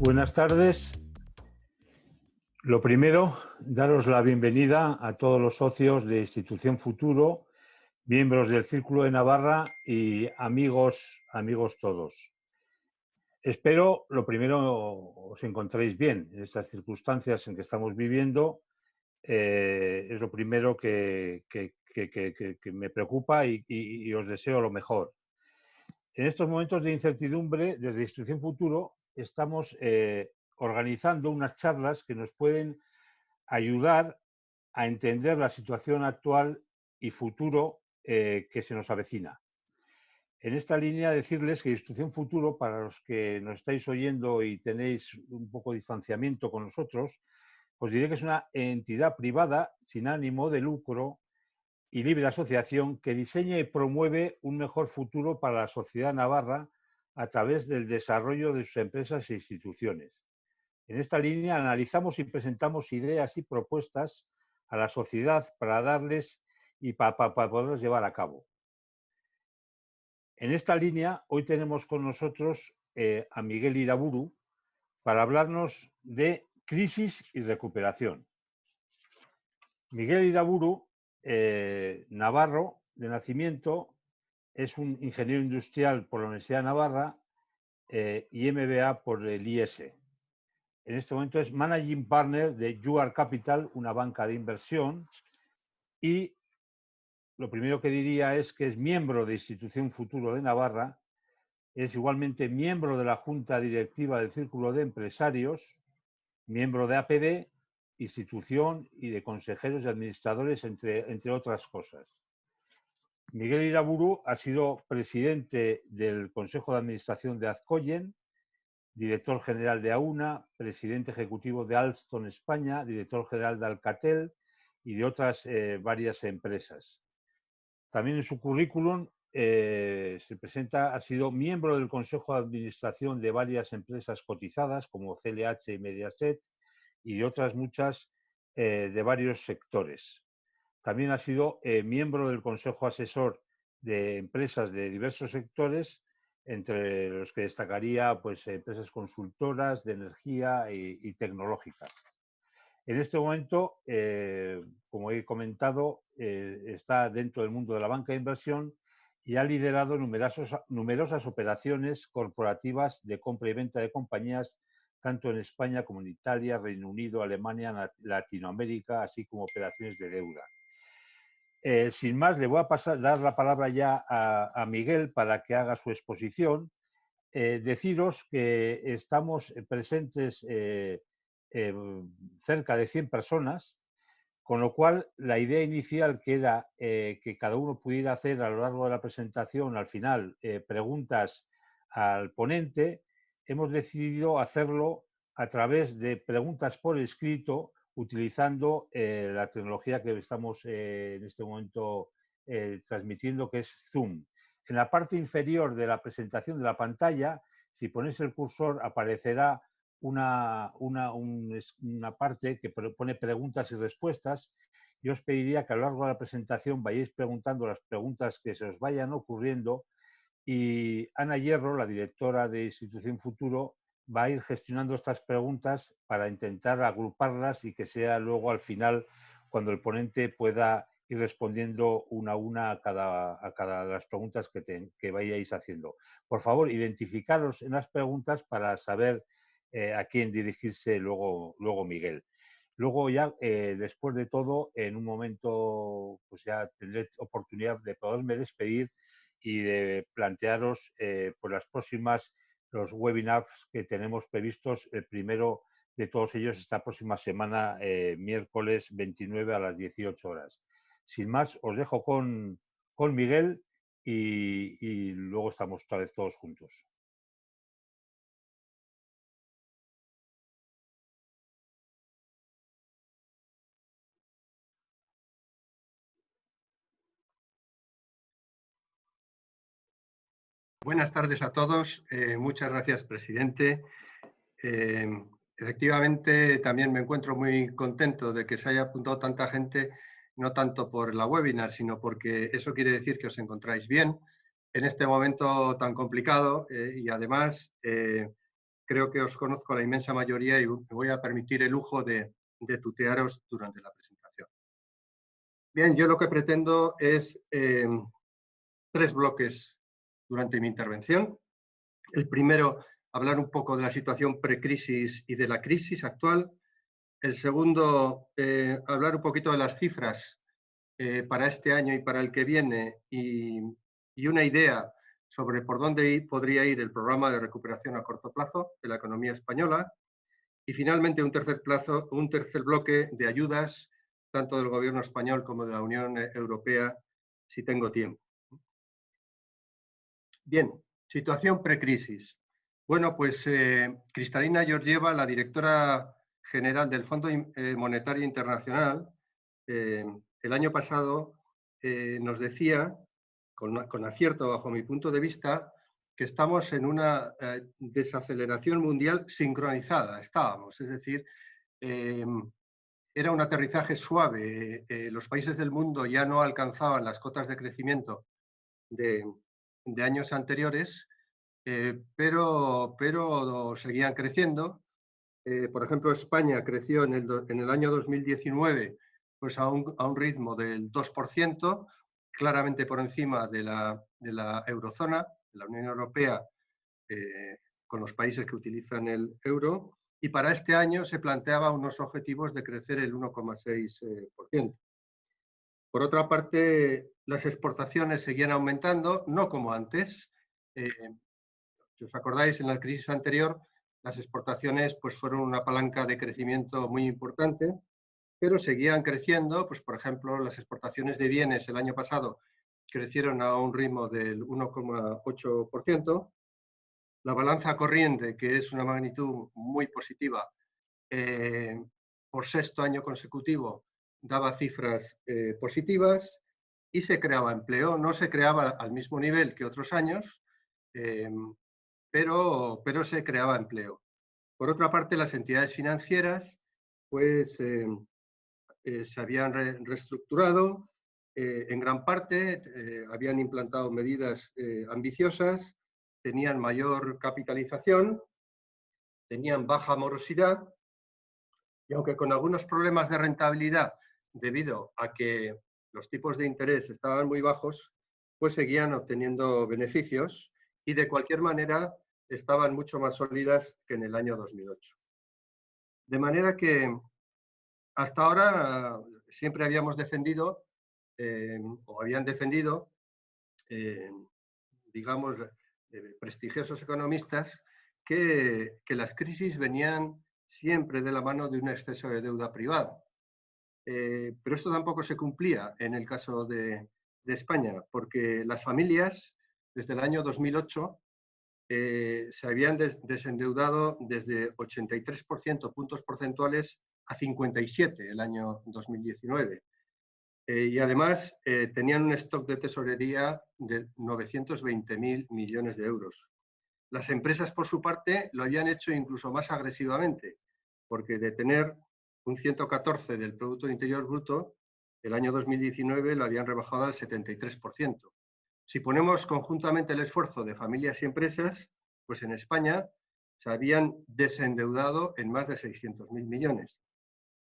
Buenas tardes. Lo primero, daros la bienvenida a todos los socios de Institución Futuro, miembros del Círculo de Navarra y amigos todos. Espero, lo primero, os encontréis bien en estas circunstancias en que estamos viviendo. Es lo primero que me preocupa y os deseo lo mejor. En estos momentos de incertidumbre, desde Institución Futuro, estamos organizando unas charlas que nos pueden ayudar a entender la situación actual y futuro que se nos avecina. En esta línea, decirles que Institución Futuro, para los que nos estáis oyendo y tenéis un poco de distanciamiento con nosotros, os diré que es una entidad privada sin ánimo de lucro y libre asociación que diseña y promueve un mejor futuro para la sociedad navarra a través del desarrollo de sus empresas e instituciones. En esta línea analizamos y presentamos ideas y propuestas a la sociedad para darles y para poderlas llevar a cabo. En esta línea, hoy tenemos con nosotros a Miguel Iraburu para hablarnos de crisis y recuperación. Miguel Iraburu, navarro de nacimiento, es un ingeniero industrial por la Universidad de Navarra y MBA por el IES. En este momento es Managing Partner de UR Capital, una banca de inversión, y lo primero que diría es que es miembro de Institución Futuro de Navarra, es igualmente miembro de la Junta Directiva del Círculo de Empresarios, miembro de APD, institución y de consejeros y administradores, entre otras cosas. Miguel Iraburu ha sido presidente del Consejo de Administración de Azcoyen, director general de AUNA, presidente ejecutivo de Alstom España, director general de Alcatel y de otras varias empresas. También en su currículum se presenta, ha sido miembro del Consejo de Administración de varias empresas cotizadas como CLH y Mediaset y de otras muchas de varios sectores. También ha sido miembro del Consejo Asesor de empresas de diversos sectores, entre los que destacaría pues, empresas consultoras de energía y tecnológicas. En este momento, como he comentado, está dentro del mundo de la banca de inversión y ha liderado numerosas operaciones corporativas de compra y venta de compañías, tanto en España como en Italia, Reino Unido, Alemania, Latinoamérica, así como operaciones de deuda. Sin más, le voy a dar la palabra ya a Miguel para que haga su exposición. Deciros que estamos presentes cerca de 100 personas, con lo cual la idea inicial, que era que cada uno pudiera hacer a lo largo de la presentación, al final, preguntas al ponente, hemos decidido hacerlo a través de preguntas por escrito, utilizando la tecnología que estamos en este momento transmitiendo, que es Zoom. En la parte inferior de la presentación de la pantalla, si ponéis el cursor, aparecerá una parte que pone preguntas y respuestas. Yo os pediría que a lo largo de la presentación vayáis preguntando las preguntas que se os vayan ocurriendo y Ana Hierro, la directora de Institución Futuro, va a ir gestionando estas preguntas para intentar agruparlas y que sea luego al final cuando el ponente pueda ir respondiendo una a una a cada de las preguntas que vayáis haciendo. Por favor, identificaros en las preguntas para saber a quién dirigirse luego Miguel. Luego ya, después de todo, en un momento, pues ya tendré oportunidad de poderme despedir y de plantearos pues los webinars que tenemos previstos. El primero de todos ellos esta próxima semana, miércoles 29 a las 18 horas. Sin más, os dejo con Miguel y luego estamos otra vez todos juntos. Buenas tardes a todos. Muchas gracias, presidente. Efectivamente, también me encuentro muy contento de que se haya apuntado tanta gente, no tanto por la webinar, sino porque eso quiere decir que os encontráis bien en este momento tan complicado y además creo que os conozco a la inmensa mayoría y me voy a permitir el lujo de tutearos durante la presentación. Bien, yo lo que pretendo es 3 bloques durante mi intervención. El primero, hablar un poco de la situación precrisis y de la crisis actual. El segundo, hablar un poquito de las cifras para este año y para el que viene y una idea sobre por dónde podría ir el programa de recuperación a corto plazo de la economía española. Y finalmente un tercer bloque de ayudas, tanto del gobierno español como de la Unión Europea, si tengo tiempo. Bien, situación precrisis. Bueno, pues Kristalina Georgieva, la directora general del Fondo Monetario Internacional, el año pasado nos decía, con acierto bajo mi punto de vista, que estamos en una desaceleración mundial sincronizada. Estábamos, es decir, era un aterrizaje suave. Los países del mundo ya no alcanzaban las cotas de crecimiento de años anteriores, pero seguían creciendo. Por ejemplo, España creció en el año 2019 pues a un ritmo del 2%, claramente por encima de la eurozona, de la Unión Europea, con los países que utilizan el euro, y para este año se planteaba unos objetivos de crecer el 1,6%. Por otra parte, las exportaciones seguían aumentando, no como antes. Si os acordáis, en la crisis anterior, las exportaciones pues, fueron una palanca de crecimiento muy importante, pero seguían creciendo. Pues, por ejemplo, las exportaciones de bienes el año pasado crecieron a un ritmo del 1,8%. La balanza corriente, que es una magnitud muy positiva, por sexto año consecutivo daba cifras positivas y se creaba empleo. No se creaba al mismo nivel que otros años, pero se creaba empleo. Por otra parte, las entidades financieras pues, se habían reestructurado en gran parte, habían implantado medidas ambiciosas, tenían mayor capitalización, tenían baja morosidad, y aunque con algunos problemas de rentabilidad debido a que los tipos de interés estaban muy bajos, pues seguían obteniendo beneficios y de cualquier manera estaban mucho más sólidas que en el año 2008. De manera que hasta ahora siempre habíamos defendido, o habían defendido, digamos, prestigiosos economistas, que las crisis venían siempre de la mano de un exceso de deuda privada. Pero esto tampoco se cumplía en el caso de España, porque las familias, desde el año 2008, se habían desendeudado desde 83% puntos porcentuales a 57 el año 2019. Y además tenían un stock de tesorería de 920.000 millones de euros. Las empresas, por su parte, lo habían hecho incluso más agresivamente, porque de tener un 114 del Producto Interior Bruto, el año 2019 lo habían rebajado al 73%. Si ponemos conjuntamente el esfuerzo de familias y empresas, pues en España se habían desendeudado en más de 600.000 millones.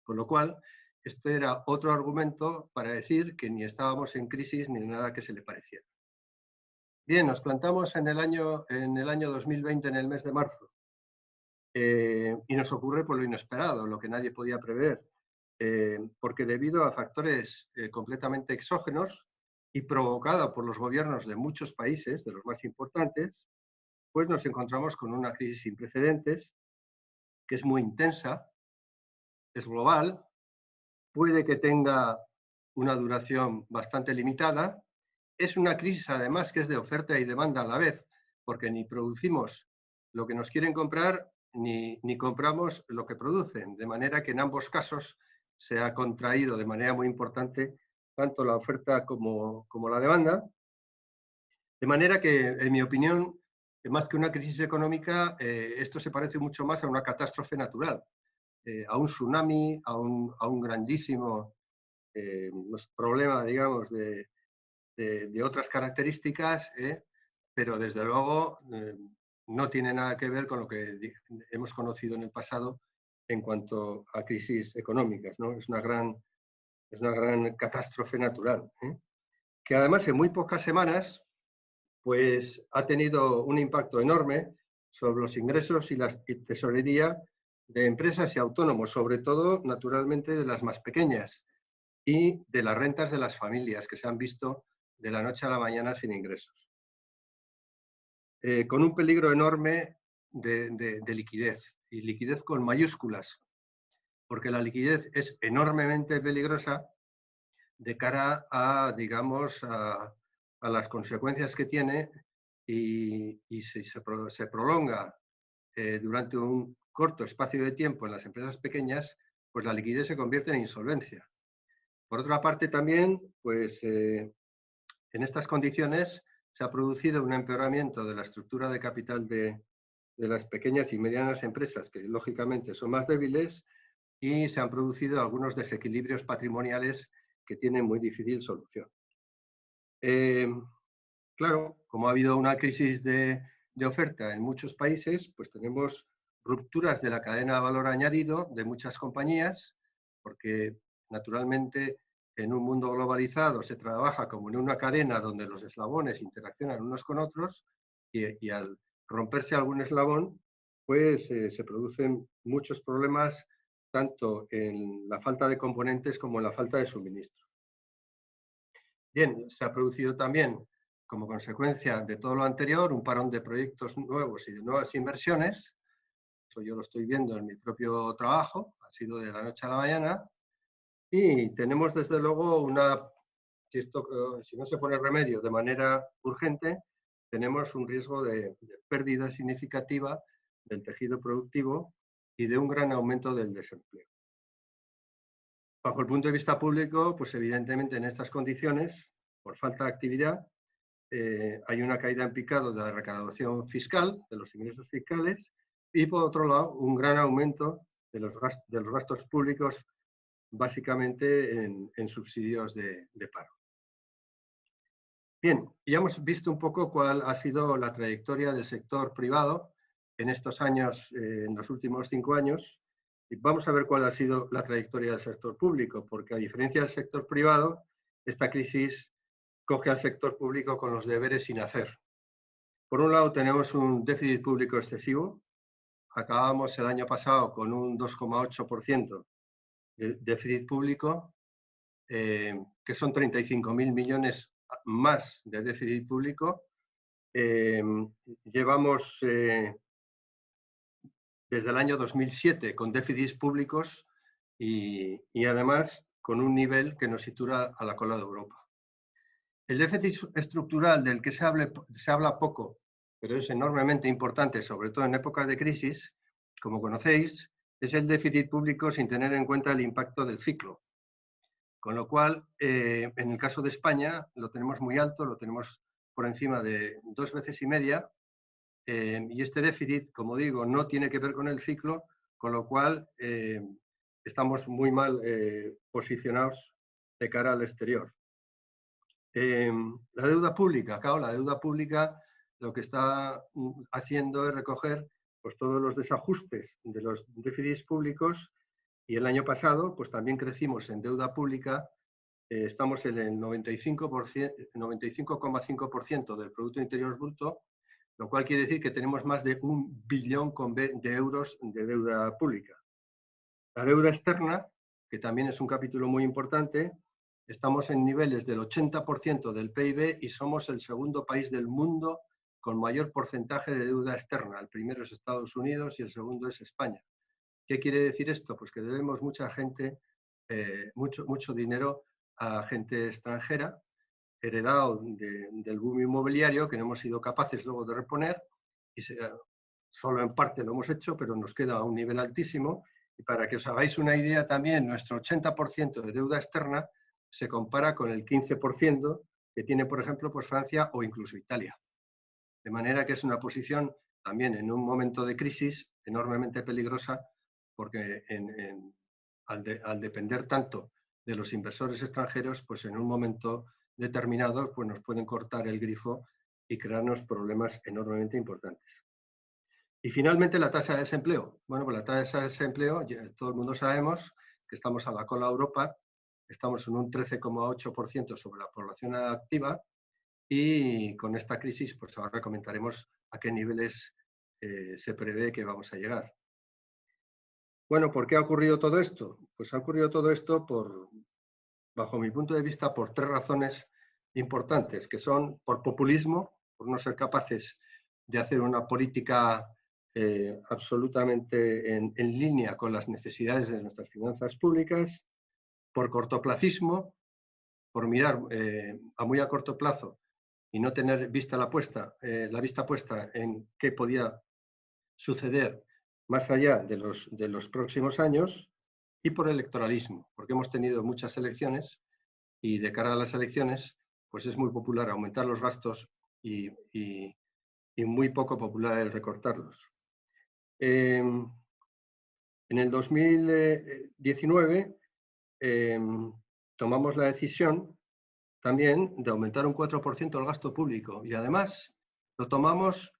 Con lo cual, este era otro argumento para decir que ni estábamos en crisis ni nada que se le pareciera. Bien, nos plantamos en el año 2020, en el mes de marzo, y nos ocurre por lo inesperado, lo que nadie podía prever, porque debido a factores completamente exógenos y provocada por los gobiernos de muchos países, de los más importantes, pues nos encontramos con una crisis sin precedentes, que es muy intensa, es global, puede que tenga una duración bastante limitada. Es una crisis, además, que es de oferta y demanda a la vez, porque ni producimos lo que nos quieren comprar, ni compramos lo que producen. De manera que en ambos casos se ha contraído de manera muy importante tanto la oferta como la demanda. De manera que, en mi opinión, más que una crisis económica, esto se parece mucho más a una catástrofe natural, a un tsunami, a un grandísimo problema, digamos, de otras características, pero desde luego no tiene nada que ver con lo que hemos conocido en el pasado en cuanto a crisis económicas, ¿no? Es una gran catástrofe natural, ¿eh? Que además en muy pocas semanas pues, ha tenido un impacto enorme sobre los ingresos y la tesorería de empresas y autónomos, sobre todo, naturalmente, de las más pequeñas y de las rentas de las familias que se han visto de la noche a la mañana sin ingresos. Con un peligro enorme de liquidez, y liquidez con mayúsculas, porque la liquidez es enormemente peligrosa de cara a, digamos, a las consecuencias que tiene y si se prolonga durante un corto espacio de tiempo en las empresas pequeñas, pues la liquidez se convierte en insolvencia. Por otra parte también, pues en estas condiciones se ha producido un empeoramiento de la estructura de capital de las pequeñas y medianas empresas, que lógicamente son más débiles, y se han producido algunos desequilibrios patrimoniales que tienen muy difícil solución. Claro, como ha habido una crisis de oferta en muchos países, pues tenemos rupturas de la cadena de valor añadido de muchas compañías, porque naturalmente en un mundo globalizado se trabaja como en una cadena donde los eslabones interaccionan unos con otros y al romperse algún eslabón, pues se producen muchos problemas tanto en la falta de componentes como en la falta de suministro. Bien, se ha producido también, como consecuencia de todo lo anterior, un parón de proyectos nuevos y de nuevas inversiones. Eso yo lo estoy viendo en mi propio trabajo, ha sido de la noche a la mañana. Y tenemos desde luego si no se pone remedio de manera urgente, tenemos un riesgo de pérdida significativa del tejido productivo y de un gran aumento del desempleo. Bajo el punto de vista público, pues evidentemente en estas condiciones, por falta de actividad, hay una caída en picado de la recaudación fiscal, de los ingresos fiscales, y por otro lado, un gran aumento de los gastos públicos, básicamente en subsidios de paro. Bien, ya hemos visto un poco cuál ha sido la trayectoria del sector privado en estos años, en los últimos 5 años, y vamos a ver cuál ha sido la trayectoria del sector público, porque a diferencia del sector privado, esta crisis coge al sector público con los deberes sin hacer. Por un lado tenemos un déficit público excesivo. Acabamos el año pasado con un 2,8% de déficit público, que son 35.000 millones más de déficit público. Llevamos desde el año 2007 con déficits públicos y además con un nivel que nos sitúa a la cola de Europa. El déficit estructural del que se habla poco, pero es enormemente importante, sobre todo en épocas de crisis, como conocéis, es el déficit público sin tener en cuenta el impacto del ciclo. Con lo cual, en el caso de España, lo tenemos muy alto, lo tenemos por encima de 2,5 veces, y este déficit, como digo, no tiene que ver con el ciclo, con lo cual estamos muy mal posicionados de cara al exterior. La deuda pública, claro, la deuda pública lo que está haciendo es recoger pues, todos los desajustes de los déficits públicos, y el año pasado pues también crecimos en deuda pública, estamos en el 95,5% del Producto Interior Bruto, lo cual quiere decir que tenemos más de 1 billón de euros de deuda pública. La deuda externa, que también es un capítulo muy importante, estamos en niveles del 80% del PIB y somos el segundo país del mundo con mayor porcentaje de deuda externa. El primero es Estados Unidos y el segundo es España. ¿Qué quiere decir esto? Pues que debemos mucho dinero a gente extranjera, heredado del boom inmobiliario, que no hemos sido capaces luego de reponer, y solo en parte lo hemos hecho, pero nos queda a un nivel altísimo. Y para que os hagáis una idea también, nuestro 80% de deuda externa se compara con el 15% que tiene, por ejemplo, pues Francia o incluso Italia. De manera que es una posición también en un momento de crisis enormemente peligrosa, porque al depender tanto de los inversores extranjeros, pues en un momento determinado pues nos pueden cortar el grifo y crearnos problemas enormemente importantes. Y finalmente la tasa de desempleo. Bueno, pues la tasa de desempleo, todo el mundo sabemos que estamos a la cola de Europa, estamos en un 13,8% sobre la población activa y con esta crisis, pues ahora comentaremos a qué niveles se prevé que vamos a llegar. Bueno, ¿por qué ha ocurrido todo esto? Pues ha ocurrido todo esto bajo mi punto de vista, por tres razones importantes, que son por populismo, por no ser capaces de hacer una política absolutamente en línea con las necesidades de nuestras finanzas públicas, por cortoplacismo, por mirar a muy a corto plazo y no tener la vista puesta en qué podía suceder más allá de los próximos años, y por electoralismo, porque hemos tenido muchas elecciones y de cara a las elecciones pues es muy popular aumentar los gastos y muy poco popular el recortarlos. En el 2019 tomamos la decisión también de aumentar un 4% el gasto público y además lo tomamos,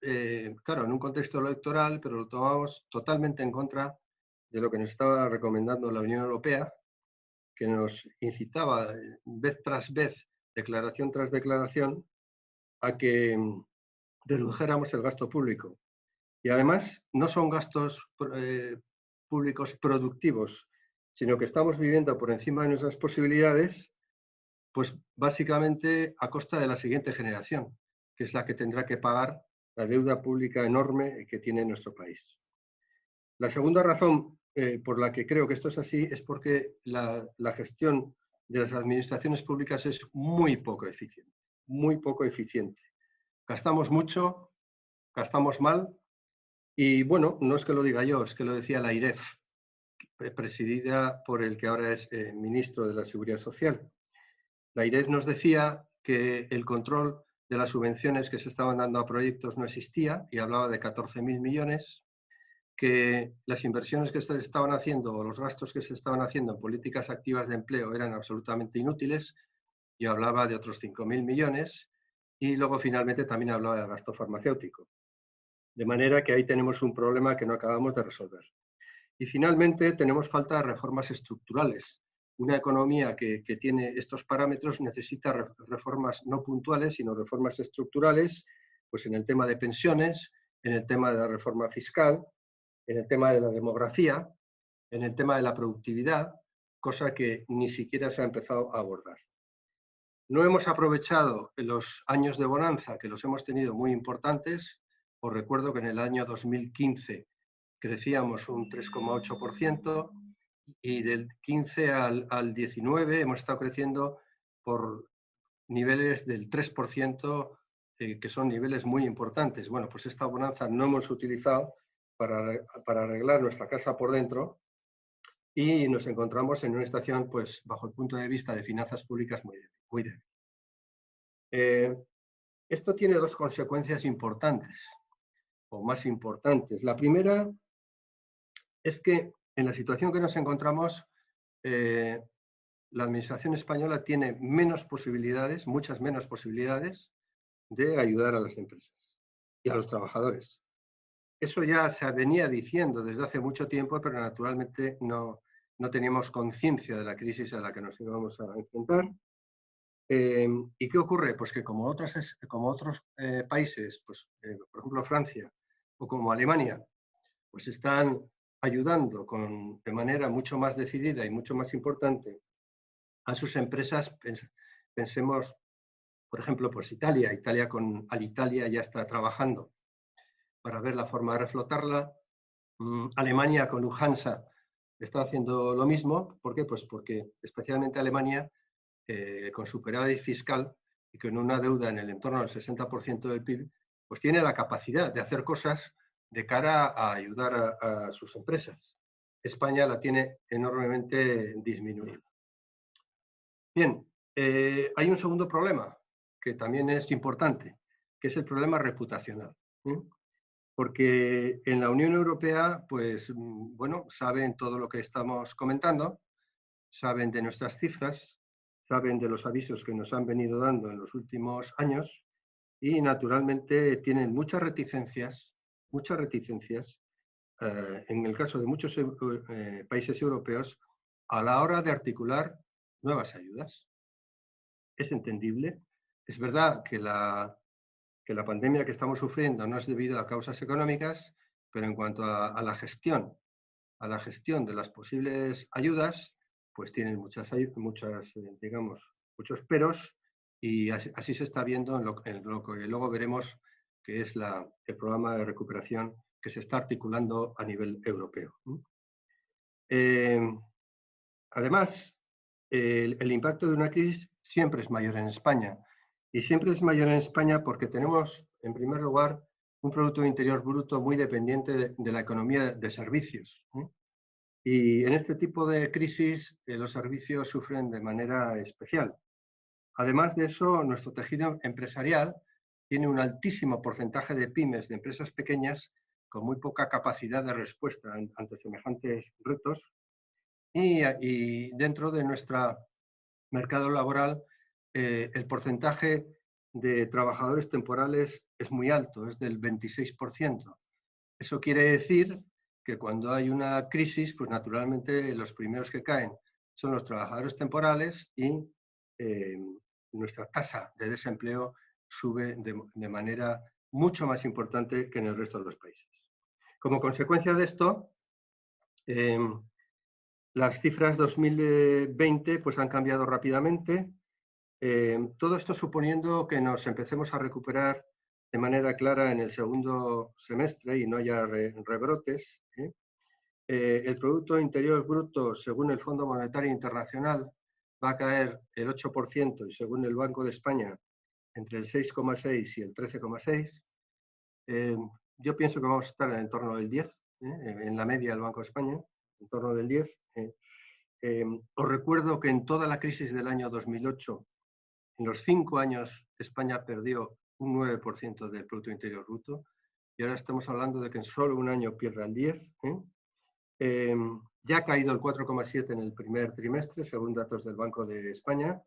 claro, en un contexto electoral, pero lo tomamos totalmente en contra de lo que nos estaba recomendando la Unión Europea, que nos incitaba vez tras vez, declaración tras declaración, a que redujéramos el gasto público. Y además no son gastos públicos productivos, sino que estamos viviendo por encima de nuestras posibilidades, pues básicamente a costa de la siguiente generación, que es la que tendrá que pagar la deuda pública enorme que tiene nuestro país. La segunda razón por la que creo que esto es así es porque la gestión de las administraciones públicas es muy poco eficiente, muy poco eficiente. Gastamos mucho, gastamos mal y bueno, no es que lo diga yo, es que lo decía la IREF, presidida por el que ahora es ministro de la Seguridad Social. La IREF nos decía que el control de las subvenciones que se estaban dando a proyectos no existía y hablaba de 14.000 millones, que las inversiones que se estaban haciendo o los gastos que se estaban haciendo en políticas activas de empleo eran absolutamente inútiles y hablaba de otros 5.000 millones y luego finalmente también hablaba del gasto farmacéutico. De manera que ahí tenemos un problema que no acabamos de resolver. Y finalmente tenemos falta de reformas estructurales. Una economía que tiene estos parámetros necesita reformas no puntuales, sino reformas estructurales, pues en el tema de pensiones, en el tema de la reforma fiscal, en el tema de la demografía, en el tema de la productividad, cosa que ni siquiera se ha empezado a abordar. No hemos aprovechado los años de bonanza, que los hemos tenido muy importantes. Os recuerdo que en el año 2015 crecíamos un 3,8% y del 15 al 19 hemos estado creciendo por niveles del 3%, que son niveles muy importantes. Bueno, pues esta bonanza no hemos utilizado para arreglar nuestra casa por dentro y nos encontramos en una situación, pues, bajo el punto de vista de finanzas públicas muy débil. Esto tiene dos consecuencias importantes, o más importantes. La primera es que en la situación que nos encontramos, la administración española tiene menos posibilidades, muchas menos posibilidades, de ayudar a las empresas y a los trabajadores. Eso ya se venía diciendo desde hace mucho tiempo, pero naturalmente no teníamos conciencia de la crisis a la que nos íbamos a enfrentar. ¿Y qué ocurre? Pues que como otros países, pues, por ejemplo Francia o como Alemania, pues están ayudando de manera mucho más decidida y mucho más importante a sus empresas. Pensemos, por ejemplo, pues Italia. Alitalia ya está trabajando para ver la forma de reflotarla. Alemania con Lufthansa está haciendo lo mismo. ¿Por qué? Pues porque especialmente Alemania, con superávit fiscal y con una deuda en el entorno del 60% del PIB, pues tiene la capacidad de hacer cosas de cara a ayudar a sus empresas. España la tiene enormemente disminuida. Bien, hay un segundo problema que también es importante, que es el problema reputacional. Porque en la Unión Europea, pues, bueno, saben todo lo que estamos comentando, saben de nuestras cifras, saben de los avisos que nos han venido dando en los últimos años y, naturalmente, tienen muchas reticencias muchas reticencias, en el caso de muchos países europeos, a la hora de articular nuevas ayudas. Es entendible. Es verdad que la pandemia que estamos sufriendo no es debido a causas económicas, pero en cuanto a la gestión de las posibles ayudas, pues tienen digamos, muchos peros, y así se está viendo en lo que luego veremos, que es el programa de recuperación que se está articulando a nivel europeo. Además, el impacto de una crisis siempre es mayor en España. Y siempre es mayor en España porque tenemos, en primer lugar, un Producto Interior Bruto muy dependiente de la economía de servicios. Y en este tipo de crisis, los servicios sufren de manera especial. Además de eso, nuestro tejido empresarial tiene un altísimo porcentaje de pymes, de empresas pequeñas, con muy poca capacidad de respuesta ante semejantes retos. Y dentro de nuestro mercado laboral, el porcentaje de trabajadores temporales es muy alto, es del 26%. Eso quiere decir que cuando hay una crisis, pues naturalmente los primeros que caen son los trabajadores temporales, y nuestra tasa de desempleo sube de manera mucho más importante que en el resto de los países. Como consecuencia de esto, las cifras 2020 pues, han cambiado rápidamente. Todo esto suponiendo que nos empecemos a recuperar de manera clara en el segundo semestre y no haya rebrotes. El Producto Interior Bruto, según el Fondo Monetario Internacional, va a caer el 8%, y según el Banco de España, entre el 6,6 y el 13,6. Yo pienso que vamos a estar en el entorno del 10, en la media del Banco de España, en torno del 10. Os recuerdo que en toda la crisis del año 2008, en los 5 años, España perdió un 9% del Producto Interior Bruto, y ahora estamos hablando de que en solo un año pierda el 10. Ya ha caído el 4,7 en el primer trimestre, según datos del Banco de España.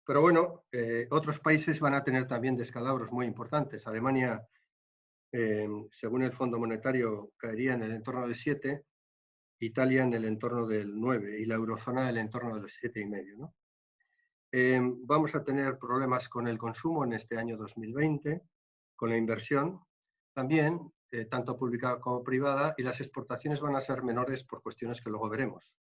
Pero bueno, otros países van a tener también descalabros muy importantes. Alemania, según el Fondo Monetario, caería en el entorno del 7, Italia en el entorno del 9 y la eurozona en el entorno de los 7,5, ¿no? Vamos a tener problemas con el consumo en este año 2020, con la inversión también, tanto pública como privada, y las exportaciones van a ser menores por cuestiones que luego veremos.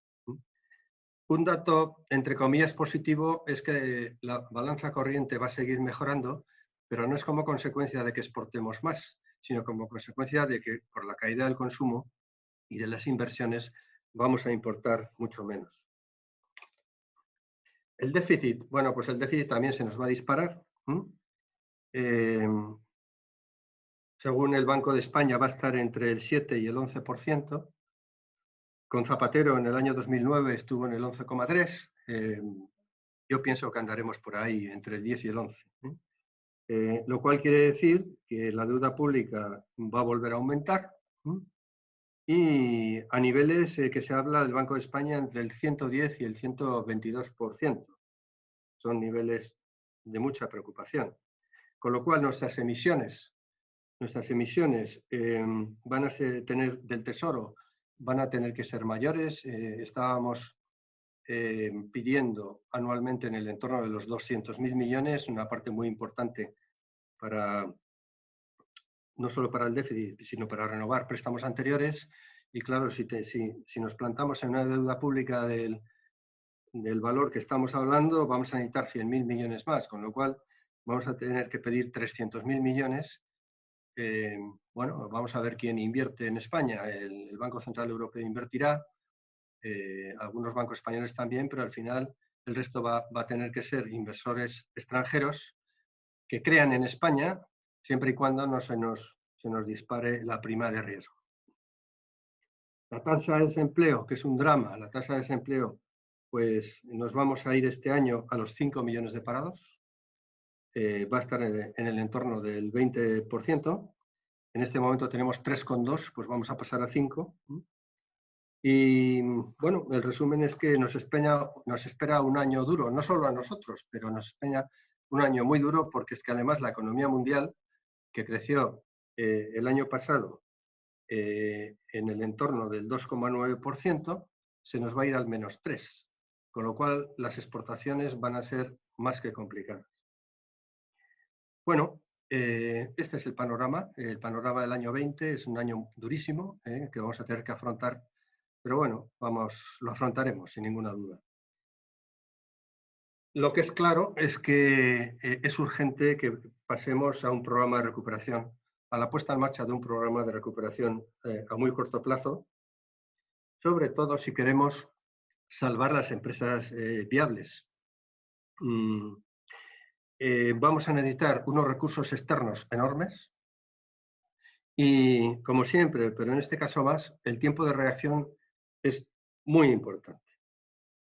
Un dato, entre comillas, positivo es que la balanza corriente va a seguir mejorando, pero no es como consecuencia de que exportemos más, sino como consecuencia de que por la caída del consumo y de las inversiones vamos a importar mucho menos. El déficit, bueno, pues el déficit también se nos va a disparar. Según el Banco de España va a estar entre el 7 y el 11%. Con Zapatero en el año 2009 estuvo en el 11,3. Yo pienso que andaremos por ahí entre el 10 y el 11. Lo cual quiere decir que la deuda pública va a volver a aumentar. Y a niveles que se habla del Banco de España entre el 110 y el 122%. Son niveles de mucha preocupación. Con lo cual nuestras emisiones van a tener del Tesoro, van a tener que ser mayores. Estábamos pidiendo anualmente en el entorno de los 200.000 millones, una parte muy importante no solo para el déficit, sino para renovar préstamos anteriores. Y claro, si nos plantamos en una deuda pública del valor que estamos hablando, vamos a necesitar 100.000 millones más, con lo cual vamos a tener que pedir 300.000 millones. Bueno, vamos a ver quién invierte en España. El Banco Central Europeo invertirá, algunos bancos españoles también, pero al final el resto va a tener que ser inversores extranjeros que crean en España, siempre y cuando no se nos dispare la prima de riesgo. La tasa de desempleo, que es un drama, la tasa de desempleo, pues nos vamos a ir este año a los 5 millones de parados. Va a estar en el entorno del 20%. En este momento tenemos 3,2, pues vamos a pasar a 5. Y bueno, el resumen es que nos espera un año duro, no solo a nosotros, pero nos espera un año muy duro, porque es que además la economía mundial, que creció el año pasado en el entorno del 2,9%, se nos va a ir al -3%, con lo cual las exportaciones van a ser más que complicadas. Bueno, este es el panorama. El panorama del año 20 es un año durísimo, que vamos a tener que afrontar, pero bueno, lo afrontaremos sin ninguna duda. Lo que es claro es que es urgente que pasemos a un programa de recuperación, a la puesta en marcha de un programa de recuperación a muy corto plazo, sobre todo si queremos salvar las empresas viables. Vamos a necesitar unos recursos externos enormes y, como siempre, pero en este caso más, el tiempo de reacción es muy importante.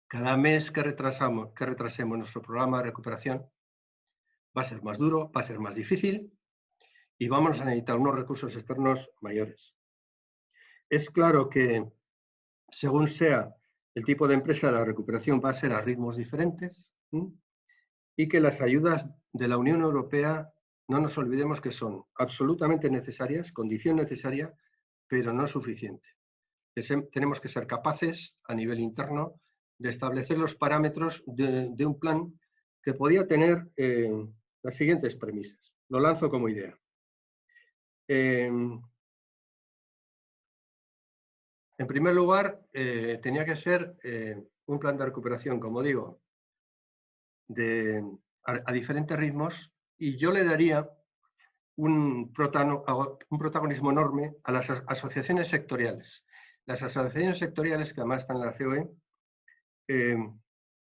Cada mes que retrasemos nuestro programa de recuperación va a ser más duro, va a ser más difícil y vamos a necesitar unos recursos externos mayores. Es claro que, según sea el tipo de empresa, la recuperación va a ser a ritmos diferentes, ¿sí? Y que las ayudas de la Unión Europea, no nos olvidemos que son absolutamente necesarias, condición necesaria, pero no suficiente. Tenemos que ser capaces, a nivel interno, de establecer los parámetros de un plan que podía tener las siguientes premisas. Lo lanzo como idea. En primer lugar, tenía que ser un plan de recuperación, como digo, a diferentes ritmos, y yo le daría un protagonismo enorme a las asociaciones sectoriales. Las asociaciones sectoriales, que además están en la COE,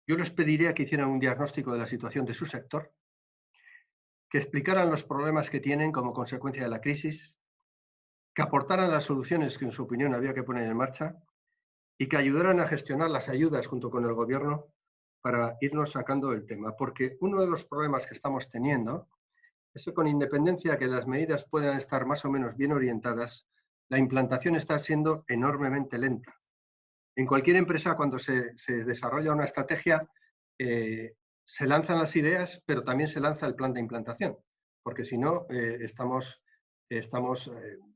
yo les pediría que hicieran un diagnóstico de la situación de su sector, que explicaran los problemas que tienen como consecuencia de la crisis, que aportaran las soluciones que en su opinión había que poner en marcha y que ayudaran a gestionar las ayudas junto con el gobierno para irnos sacando del tema. Porque uno de los problemas que estamos teniendo es que, con independencia que las medidas puedan estar más o menos bien orientadas, la implantación está siendo enormemente lenta. En cualquier empresa, cuando se desarrolla una estrategia, se lanzan las ideas, pero también se lanza el plan de implantación, porque si no, estamos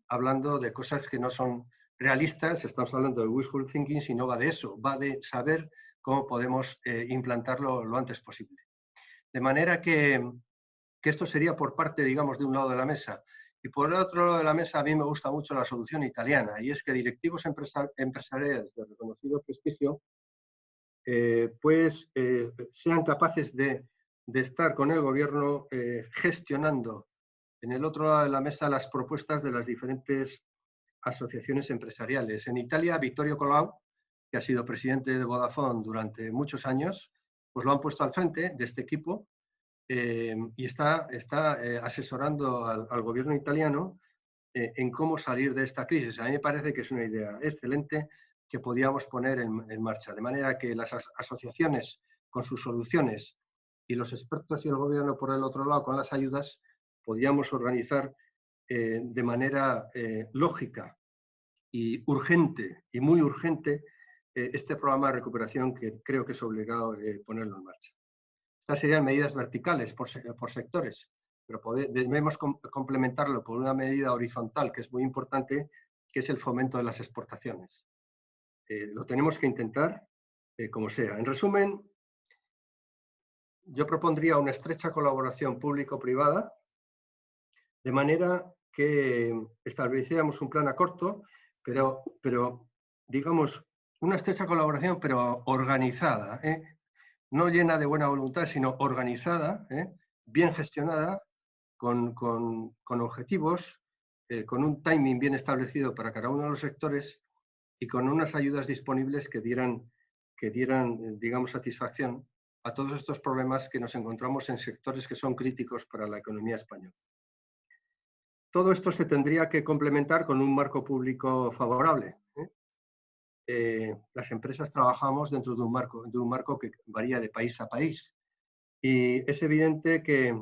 hablando de cosas que no son realistas, estamos hablando de wishful thinking, si no va de eso, va de saber cómo podemos implantarlo lo antes posible. De manera que esto sería por parte, digamos, de un lado de la mesa. Y por el otro lado de la mesa, a mí me gusta mucho la solución italiana, y es que directivos empresariales de reconocido prestigio sean capaces de estar con el gobierno gestionando en el otro lado de la mesa las propuestas de las diferentes asociaciones empresariales. En Italia, Vittorio Colau, que ha sido presidente de Vodafone durante muchos años, pues lo han puesto al frente de este equipo y está asesorando al gobierno italiano en cómo salir de esta crisis. A mí me parece que es una idea excelente que podíamos poner en marcha, de manera que las asociaciones con sus soluciones y los expertos y el gobierno por el otro lado con las ayudas, podíamos organizar de manera lógica y urgente, y muy urgente, este programa de recuperación que creo que es obligado ponerlo en marcha. Estas serían medidas verticales por sectores, pero debemos complementarlo por una medida horizontal que es muy importante, que es el fomento de las exportaciones. Lo tenemos que intentar como sea. En resumen, yo propondría una estrecha colaboración público-privada, de manera que estableciéramos un plan a corto, pero digamos, una estrecha colaboración, pero organizada, no llena de buena voluntad, sino organizada, bien gestionada, con objetivos, con un timing bien establecido para cada uno de los sectores y con unas ayudas disponibles que dieran, digamos, satisfacción a todos estos problemas que nos encontramos en sectores que son críticos para la economía española. Todo esto se tendría que complementar con un marco público favorable. Las empresas trabajamos dentro de un marco que varía de país a país. Y es evidente que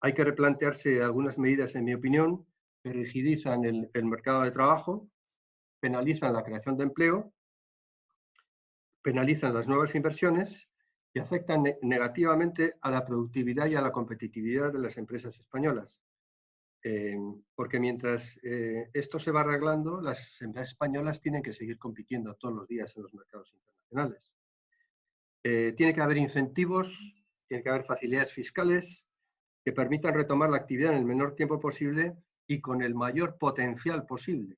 hay que replantearse algunas medidas, en mi opinión, que rigidizan el mercado de trabajo, penalizan la creación de empleo, penalizan las nuevas inversiones y afectan negativamente a la productividad y a la competitividad de las empresas españolas. porque mientras esto se va arreglando, las empresas españolas tienen que seguir compitiendo todos los días en los mercados internacionales. Tiene que haber incentivos, tiene que haber facilidades fiscales que permitan retomar la actividad en el menor tiempo posible y con el mayor potencial posible.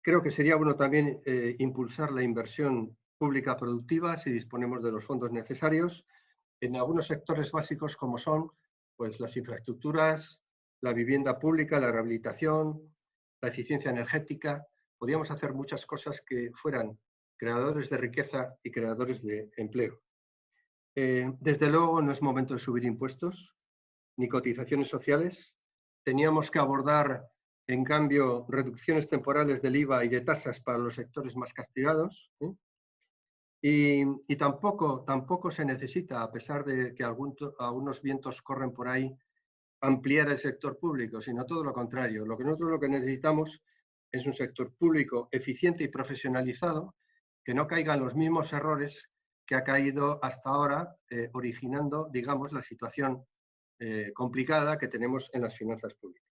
Creo que sería bueno también impulsar la inversión pública productiva si disponemos de los fondos necesarios en algunos sectores básicos como son pues, las infraestructuras, la vivienda pública, la rehabilitación, la eficiencia energética. Podríamos hacer muchas cosas que fueran creadores de riqueza y creadores de empleo. Desde luego no es momento de subir impuestos ni cotizaciones sociales. Teníamos que abordar, en cambio, reducciones temporales del IVA y de tasas para los sectores más castigados. Y tampoco se necesita, a pesar de que algunos vientos corren por ahí, ampliar el sector público, sino todo lo contrario. Nosotros lo que necesitamos es un sector público eficiente y profesionalizado, que no caiga en los mismos errores que ha caído hasta ahora, originando, digamos, la situación complicada que tenemos en las finanzas públicas.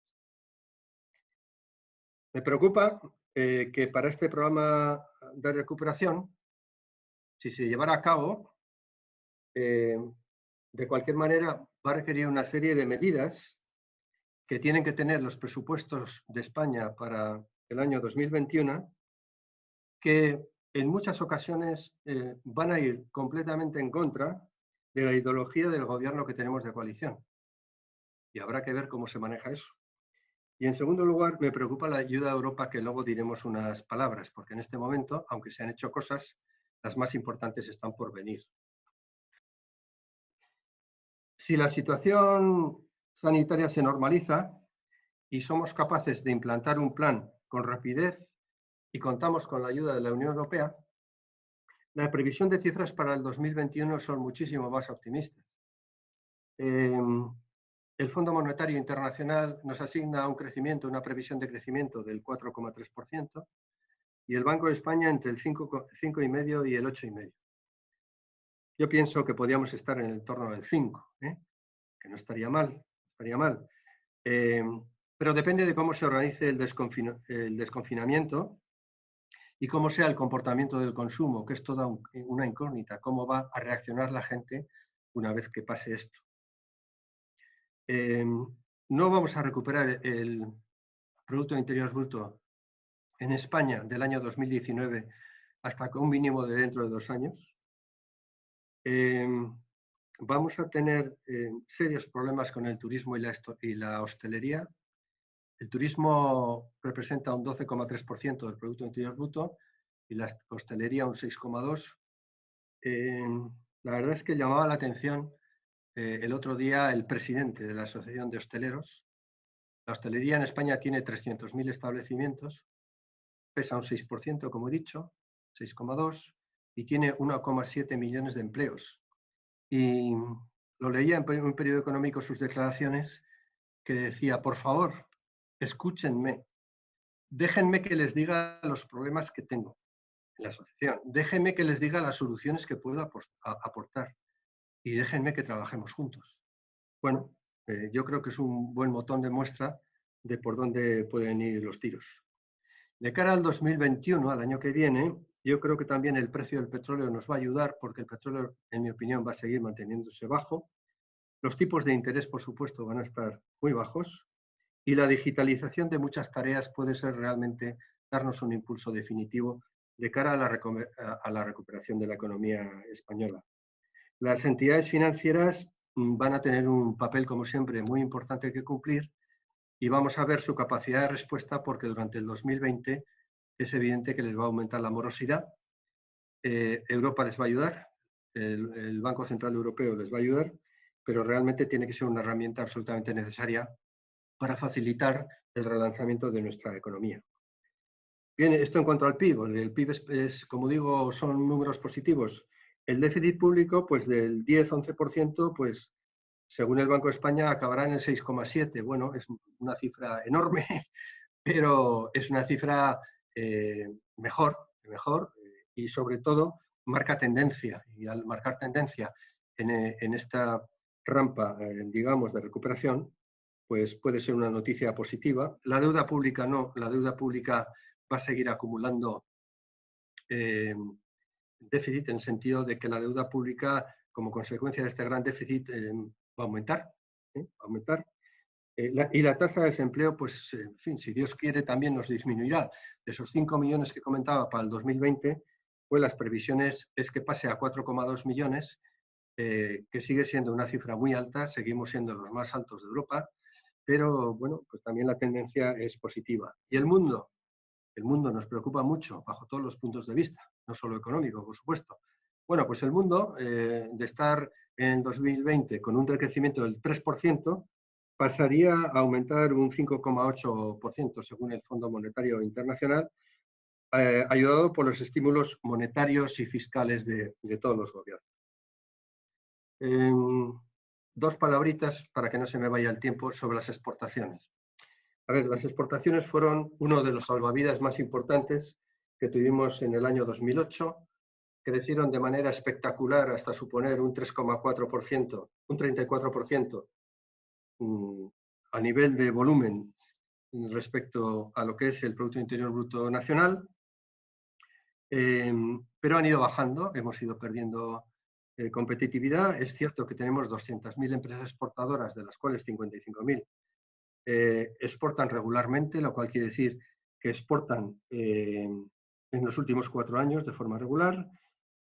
Me preocupa que para este programa de recuperación, si se llevara a cabo, de cualquier manera va a requerir una serie de medidas que tienen que tener los presupuestos de España para el año 2021, que en muchas ocasiones van a ir completamente en contra de la ideología del gobierno que tenemos de coalición. Y habrá que ver cómo se maneja eso. Y en segundo lugar, me preocupa la ayuda a Europa, que luego diremos unas palabras, porque en este momento, aunque se han hecho cosas, las más importantes están por venir. Si la situación sanitaria se normaliza y somos capaces de implantar un plan con rapidez y contamos con la ayuda de la Unión Europea, la previsión de cifras para el 2021 son muchísimo más optimistas. El Fondo Monetario Internacional nos asigna un crecimiento, una previsión de crecimiento del 4,3% y el Banco de España entre el 5,5% y el 8,5%. Yo pienso que podríamos estar en el torno del 5%, que no estaría mal, pero depende de cómo se organice el desconfinamiento y cómo sea el comportamiento del consumo, que es toda una incógnita, cómo va a reaccionar la gente una vez que pase esto. No vamos a recuperar el Producto Interior Bruto en España del año 2019 hasta un mínimo de dentro de 2 años. Vamos a tener serios problemas con el turismo y la hostelería. El turismo representa un 12,3% del Producto Interior Bruto y la hostelería un 6,2%. La verdad es que llamaba la atención el otro día el presidente de la Asociación de Hosteleros. La hostelería en España tiene 300.000 establecimientos, pesa un 6%, como he dicho, 6,2%, y tiene 1,7 millones de empleos. Y lo leía en un periódico económico sus declaraciones, que decía, por favor, escúchenme, déjenme que les diga los problemas que tengo en la asociación, déjenme que les diga las soluciones que puedo aportar y déjenme que trabajemos juntos. Bueno, yo creo que es un buen botón de muestra de por dónde pueden ir los tiros. De cara al 2021, al año que viene, yo creo que también el precio del petróleo nos va a ayudar, porque el petróleo, en mi opinión, va a seguir manteniéndose bajo. Los tipos de interés, por supuesto, van a estar muy bajos y la digitalización de muchas tareas puede ser realmente darnos un impulso definitivo de cara a la recuperación de la economía española. Las entidades financieras van a tener un papel, como siempre, muy importante que cumplir y vamos a ver su capacidad de respuesta, porque durante el 2020 es evidente que les va a aumentar la morosidad. Europa les va a ayudar, el Banco Central Europeo les va a ayudar, pero realmente tiene que ser una herramienta absolutamente necesaria para facilitar el relanzamiento de nuestra economía. Bien, esto en cuanto al PIB. El PIB es, como digo, son números positivos. El déficit público, pues del 10-11%, pues según el Banco de España acabará en el 6,7%. Bueno, es una cifra enorme, pero es una cifra mejor y sobre todo marca tendencia. Y al marcar tendencia en esta rampa, digamos, de recuperación, pues puede ser una noticia positiva. La deuda pública no, la deuda pública va a seguir acumulando déficit, en el sentido de que la deuda pública, como consecuencia de este gran déficit, va a aumentar. Va a aumentar. Y la tasa de desempleo, pues, en fin, si Dios quiere, también nos disminuirá. De esos 5 millones que comentaba para el 2020, pues las previsiones es que pase a 4,2 millones, que sigue siendo una cifra muy alta, seguimos siendo los más altos de Europa, pero bueno, pues también la tendencia es positiva. Y el mundo nos preocupa mucho bajo todos los puntos de vista, no solo económico, por supuesto. Bueno, pues el mundo, de estar en 2020 con un decrecimiento del 3%, pasaría a aumentar un 5,8% según el Fondo Monetario Internacional, ayudado por los estímulos monetarios y fiscales de todos los gobiernos. Dos palabritas para que no se me vaya el tiempo sobre las exportaciones. A ver, las exportaciones fueron uno de los salvavidas más importantes que tuvimos en el año 2008. Crecieron de manera espectacular hasta suponer un 3,4%, un 34% a nivel de volumen respecto a lo que es el Producto Interior Bruto Nacional, pero han ido bajando, hemos ido perdiendo competitividad. Es cierto que tenemos 200.000 empresas exportadoras, de las cuales 55.000 exportan regularmente, lo cual quiere decir que exportan en los últimos 4 años de forma regular,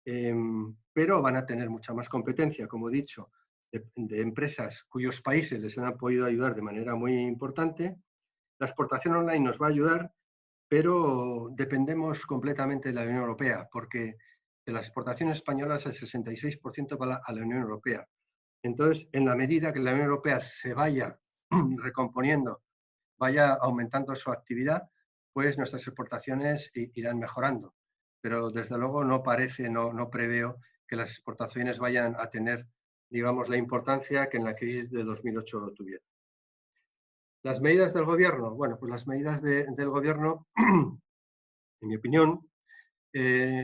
pero van a tener mucha más competencia, como he dicho, de empresas cuyos países les han podido ayudar de manera muy importante. La exportación online nos va a ayudar, pero dependemos completamente de la Unión Europea, porque de las exportaciones españolas el 66% va a la Unión Europea. Entonces, en la medida que la Unión Europea se vaya recomponiendo, vaya aumentando su actividad, pues nuestras exportaciones irán mejorando. Pero desde luego no parece, no preveo que las exportaciones vayan a tener, digamos, la importancia que en la crisis de 2008 tuvieron. Las medidas del gobierno, bueno, pues las medidas del gobierno, en mi opinión,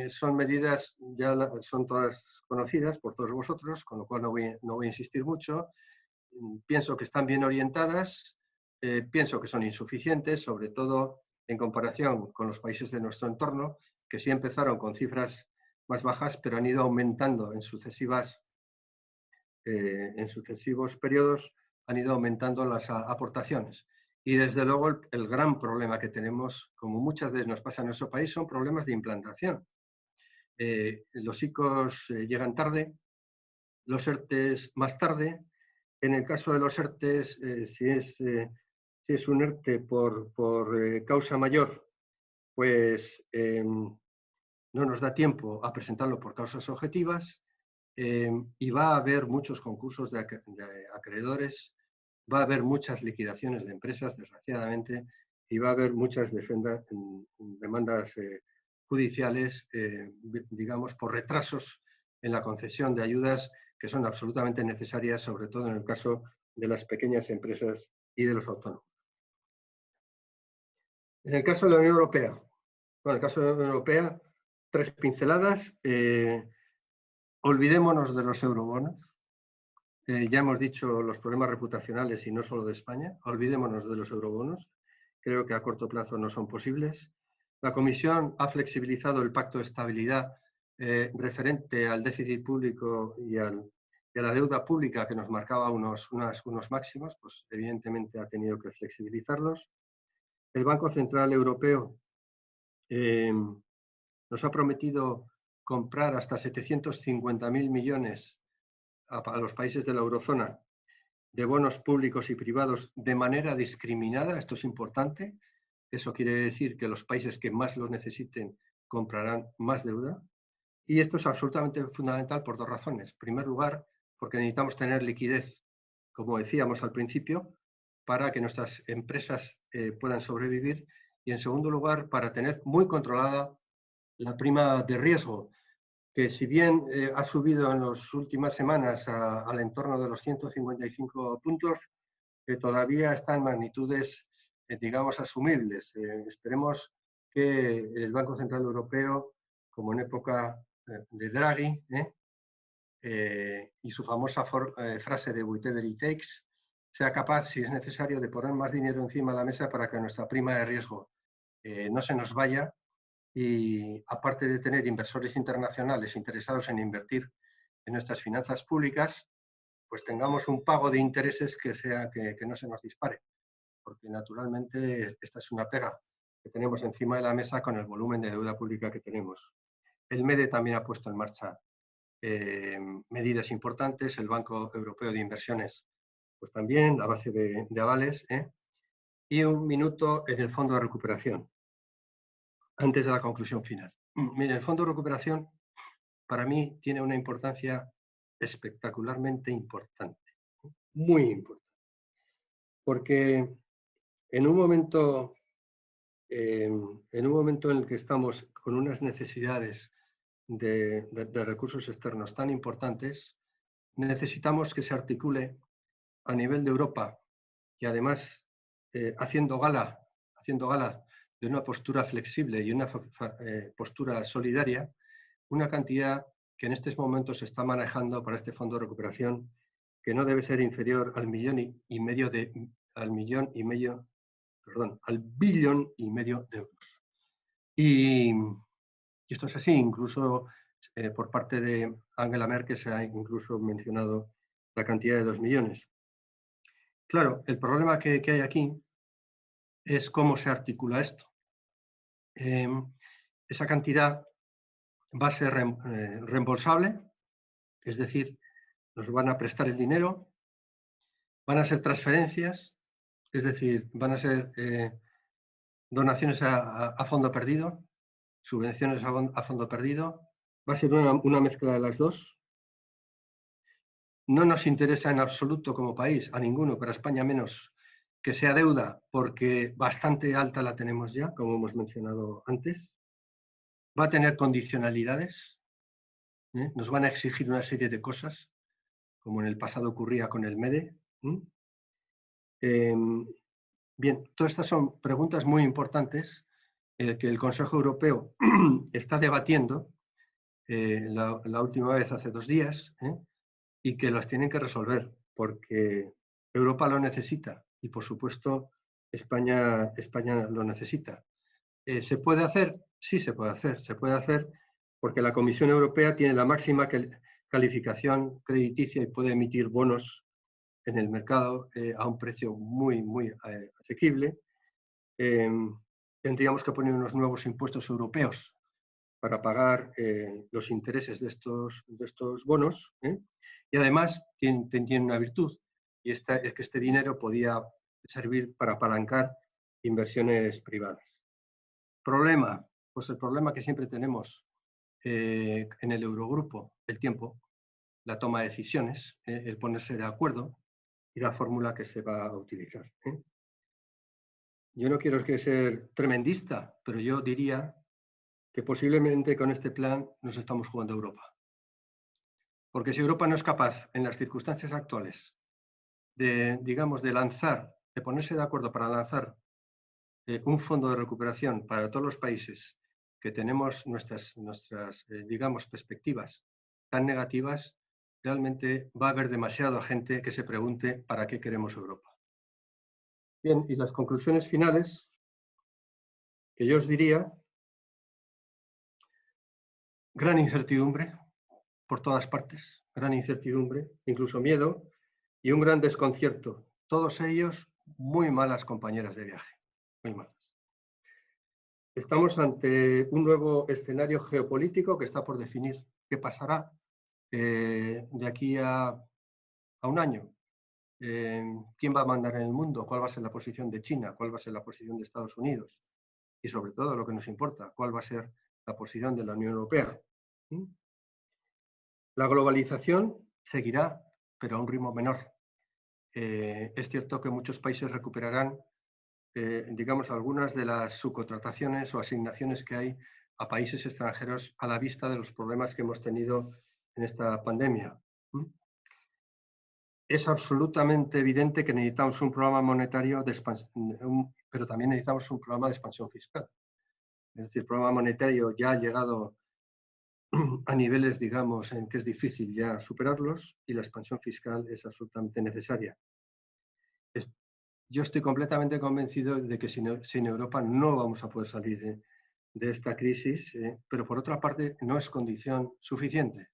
son medidas, ya son todas conocidas por todos vosotros, con lo cual no voy a insistir mucho. Pienso que están bien orientadas, pienso que son insuficientes, sobre todo en comparación con los países de nuestro entorno, que sí empezaron con cifras más bajas, pero han ido aumentando en sucesivos periodos, han ido aumentando las aportaciones. Y desde luego el gran problema que tenemos, como muchas veces nos pasa en nuestro país, son problemas de implantación. Los ICOs llegan tarde, los ERTEs más tarde. En el caso de los ERTEs, si es un ERTE por causa mayor, pues no nos da tiempo a presentarlo por causas objetivas, y va a haber muchos concursos de acreedores, va a haber muchas liquidaciones de empresas, desgraciadamente, y va a haber muchas demandas judiciales, digamos, por retrasos en la concesión de ayudas que son absolutamente necesarias, sobre todo en el caso de las pequeñas empresas y de los autónomos. En el caso de la Unión Europea, bueno, en el caso de la Unión Europea, 3 pinceladas. Olvidémonos de los eurobonos. Ya hemos dicho los problemas reputacionales y no solo de España. Olvidémonos de los eurobonos. Creo que a corto plazo no son posibles. La Comisión ha flexibilizado el pacto de estabilidad referente al déficit público y a la deuda pública, que nos marcaba unos máximos, pues evidentemente ha tenido que flexibilizarlos. El Banco Central Europeo nos ha prometido comprar hasta 750.000 millones a los países de la eurozona de bonos públicos y privados de manera discriminada. Esto es importante. Eso quiere decir que los países que más los necesiten comprarán más deuda. Y esto es absolutamente fundamental por 2 razones. En primer lugar, porque necesitamos tener liquidez, como decíamos al principio, para que nuestras empresas puedan sobrevivir. Y en segundo lugar, para tener muy controlada la prima de riesgo, que si bien ha subido en las últimas semanas al entorno de los 155 puntos, todavía está en magnitudes, digamos, asumibles. Esperemos que el Banco Central Europeo, como en época de Draghi, y su famosa frase de whatever it takes, sea capaz, si es necesario, de poner más dinero encima de la mesa para que nuestra prima de riesgo no se nos vaya y, aparte de tener inversores internacionales interesados en invertir en nuestras finanzas públicas, pues tengamos un pago de intereses que no se nos dispare, porque naturalmente esta es una pega que tenemos encima de la mesa con el volumen de deuda pública que tenemos. El MEDE también ha puesto en marcha medidas importantes, el Banco Europeo de Inversiones pues también, a base de avales, y un minuto en el Fondo de Recuperación, antes de la conclusión final. Mire, el Fondo de Recuperación para mí tiene una importancia espectacularmente importante, muy importante, porque en un momento en el que estamos con unas necesidades de recursos externos tan importantes, necesitamos que se articule a nivel de Europa y además haciendo gala de una postura flexible y una postura solidaria, una cantidad que en estos momentos se está manejando para este fondo de recuperación que no debe ser inferior al billón y medio de euros. Y esto es así, incluso por parte de Angela Merkel se ha incluso mencionado la cantidad de 2 millones. Claro, el problema que hay aquí es cómo se articula esto. Esa cantidad va a ser reembolsable, es decir, nos van a prestar el dinero, van a ser transferencias, es decir, van a ser donaciones a fondo perdido, subvenciones a fondo perdido, va a ser una mezcla de las dos. No nos interesa en absoluto como país, a ninguno, pero a España menos, que sea deuda, porque bastante alta la tenemos ya, como hemos mencionado antes. Va a tener condicionalidades, nos van a exigir una serie de cosas, como en el pasado ocurría con el MEDE. Bien, todas estas son preguntas muy importantes que el Consejo Europeo está debatiendo la última vez hace 2 días, y que las tienen que resolver, porque Europa lo necesita y, por supuesto, España lo necesita. ¿Se puede hacer? Sí, se puede hacer. Se puede hacer porque la Comisión Europea tiene la máxima calificación crediticia y puede emitir bonos en el mercado a un precio muy asequible. Tendríamos que poner unos nuevos impuestos europeos para pagar los intereses de estos bonos. Y además tiene una virtud, y es que este dinero podía servir para apalancar inversiones privadas. Problema, pues el problema que siempre tenemos en el Eurogrupo, el tiempo, la toma de decisiones, el ponerse de acuerdo y la fórmula que se va a utilizar. Yo no quiero ser tremendista, pero yo diría que posiblemente con este plan nos estamos jugando a Europa. Porque si Europa no es capaz, en las circunstancias actuales, de ponerse de acuerdo para lanzar un fondo de recuperación para todos los países que tenemos nuestras perspectivas tan negativas, realmente va a haber demasiada gente que se pregunte ¿para qué queremos Europa? Bien, y las conclusiones finales que yo os diría: gran incertidumbre por todas partes, gran incertidumbre, incluso miedo y un gran desconcierto. Todos ellos muy malas compañeras de viaje, muy malas. Estamos ante un nuevo escenario geopolítico que está por definir qué pasará de aquí a un año. ¿Quién va a mandar en el mundo? ¿Cuál va a ser la posición de China? ¿Cuál va a ser la posición de Estados Unidos? Y sobre todo, lo que nos importa, ¿cuál va a ser la posición de la Unión Europea? La globalización seguirá, pero a un ritmo menor. Es cierto que muchos países recuperarán, algunas de las subcontrataciones o asignaciones que hay a países extranjeros a la vista de los problemas que hemos tenido en esta pandemia. Es absolutamente evidente que necesitamos un programa monetario de expansión, pero también necesitamos un programa de expansión fiscal. Es decir, el programa monetario ya ha llegado a niveles, en que es difícil ya superarlos, y la expansión fiscal es absolutamente necesaria. Yo estoy completamente convencido de que sin Europa no vamos a poder salir de esta crisis, pero por otra parte no es condición suficiente.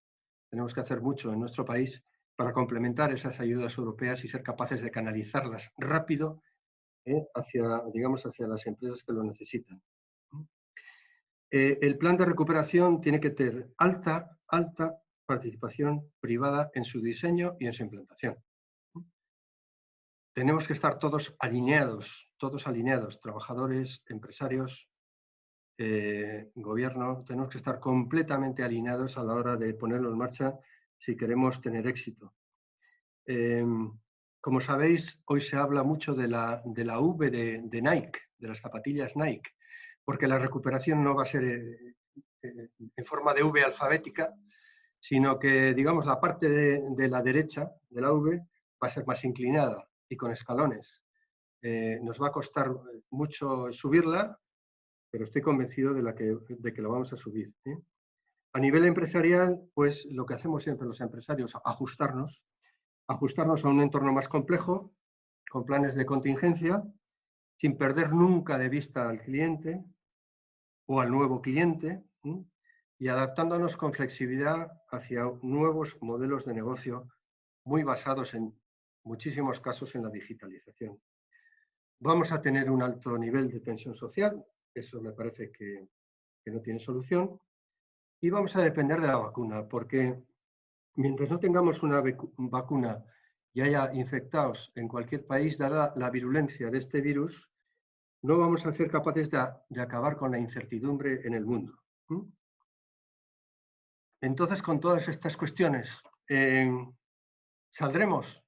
Tenemos que hacer mucho en nuestro país para complementar esas ayudas europeas y ser capaces de canalizarlas rápido hacia, digamos, hacia las empresas que lo necesitan. El plan de recuperación tiene que tener alta participación privada en su diseño y en su implantación. Tenemos que estar todos alineados, trabajadores, empresarios, gobierno, tenemos que estar completamente alineados a la hora de ponerlo en marcha si queremos tener éxito. Como sabéis, hoy se habla mucho de la V de Nike, de las zapatillas Nike, porque la recuperación no va a ser en forma de V alfabética, sino que, digamos, la parte de la derecha de la V va a ser más inclinada y con escalones. Nos va a costar mucho subirla, pero estoy convencido de que lo vamos a subir. A nivel empresarial, pues lo que hacemos siempre los empresarios, ajustarnos a un entorno más complejo, con planes de contingencia, sin perder nunca de vista al cliente o al nuevo cliente, y adaptándonos con flexibilidad hacia nuevos modelos de negocio muy basados en muchísimos casos en la digitalización. Vamos a tener un alto nivel de tensión social, eso me parece que no tiene solución, y vamos a depender de la vacuna, porque mientras no tengamos una vacuna y haya infectados en cualquier país, dada la virulencia de este virus, no vamos a ser capaces de acabar con la incertidumbre en el mundo. Entonces, con todas estas cuestiones, ¿saldremos?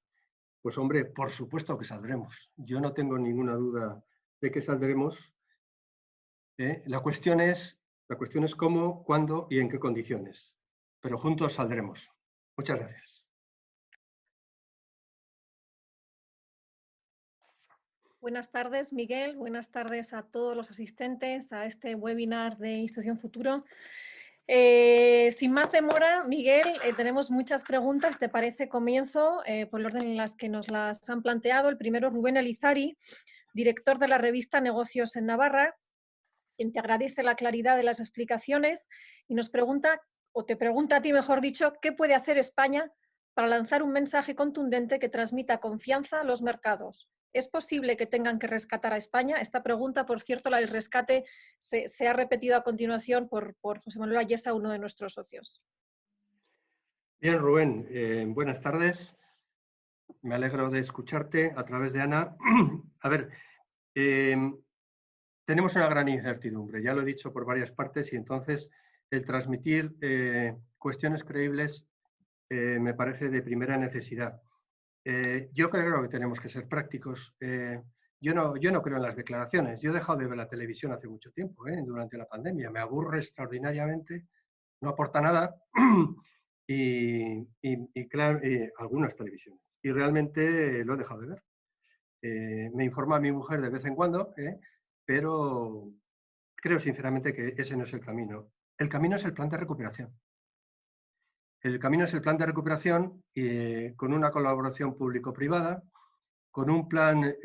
Pues hombre, por supuesto que saldremos. Yo no tengo ninguna duda de que saldremos. La cuestión es cómo, cuándo y en qué condiciones. Pero juntos saldremos. Muchas gracias. Buenas tardes, Miguel. Buenas tardes a todos los asistentes a este webinar de Institución Futuro. Sin más demora, Miguel, tenemos muchas preguntas. ¿Te parece? Comienzo por el orden en las que nos las han planteado. El primero, Rubén Elizari, director de la revista Negocios en Navarra, quien te agradece la claridad de las explicaciones y nos pregunta, o te pregunta a ti, mejor dicho, ¿qué puede hacer España para lanzar un mensaje contundente que transmita confianza a los mercados? ¿Es posible que tengan que rescatar a España? Esta pregunta, por cierto, la del rescate, se ha repetido a continuación por José Manuel Ayesa, uno de nuestros socios. Bien, Rubén, buenas tardes. Me alegro de escucharte a través de Ana. A ver, tenemos una gran incertidumbre, ya lo he dicho por varias partes, y entonces el transmitir cuestiones creíbles me parece de primera necesidad. Yo creo que tenemos que ser prácticos. Yo no creo en las declaraciones. Yo he dejado de ver la televisión hace mucho tiempo, durante la pandemia. Me aburre extraordinariamente, no aporta nada, y claro, algunas televisiones. Y realmente lo he dejado de ver. Me informa mi mujer de vez en cuando, pero creo sinceramente que ese no es el camino. El camino es el plan de recuperación. El camino es el plan de recuperación con una colaboración público-privada, con un plan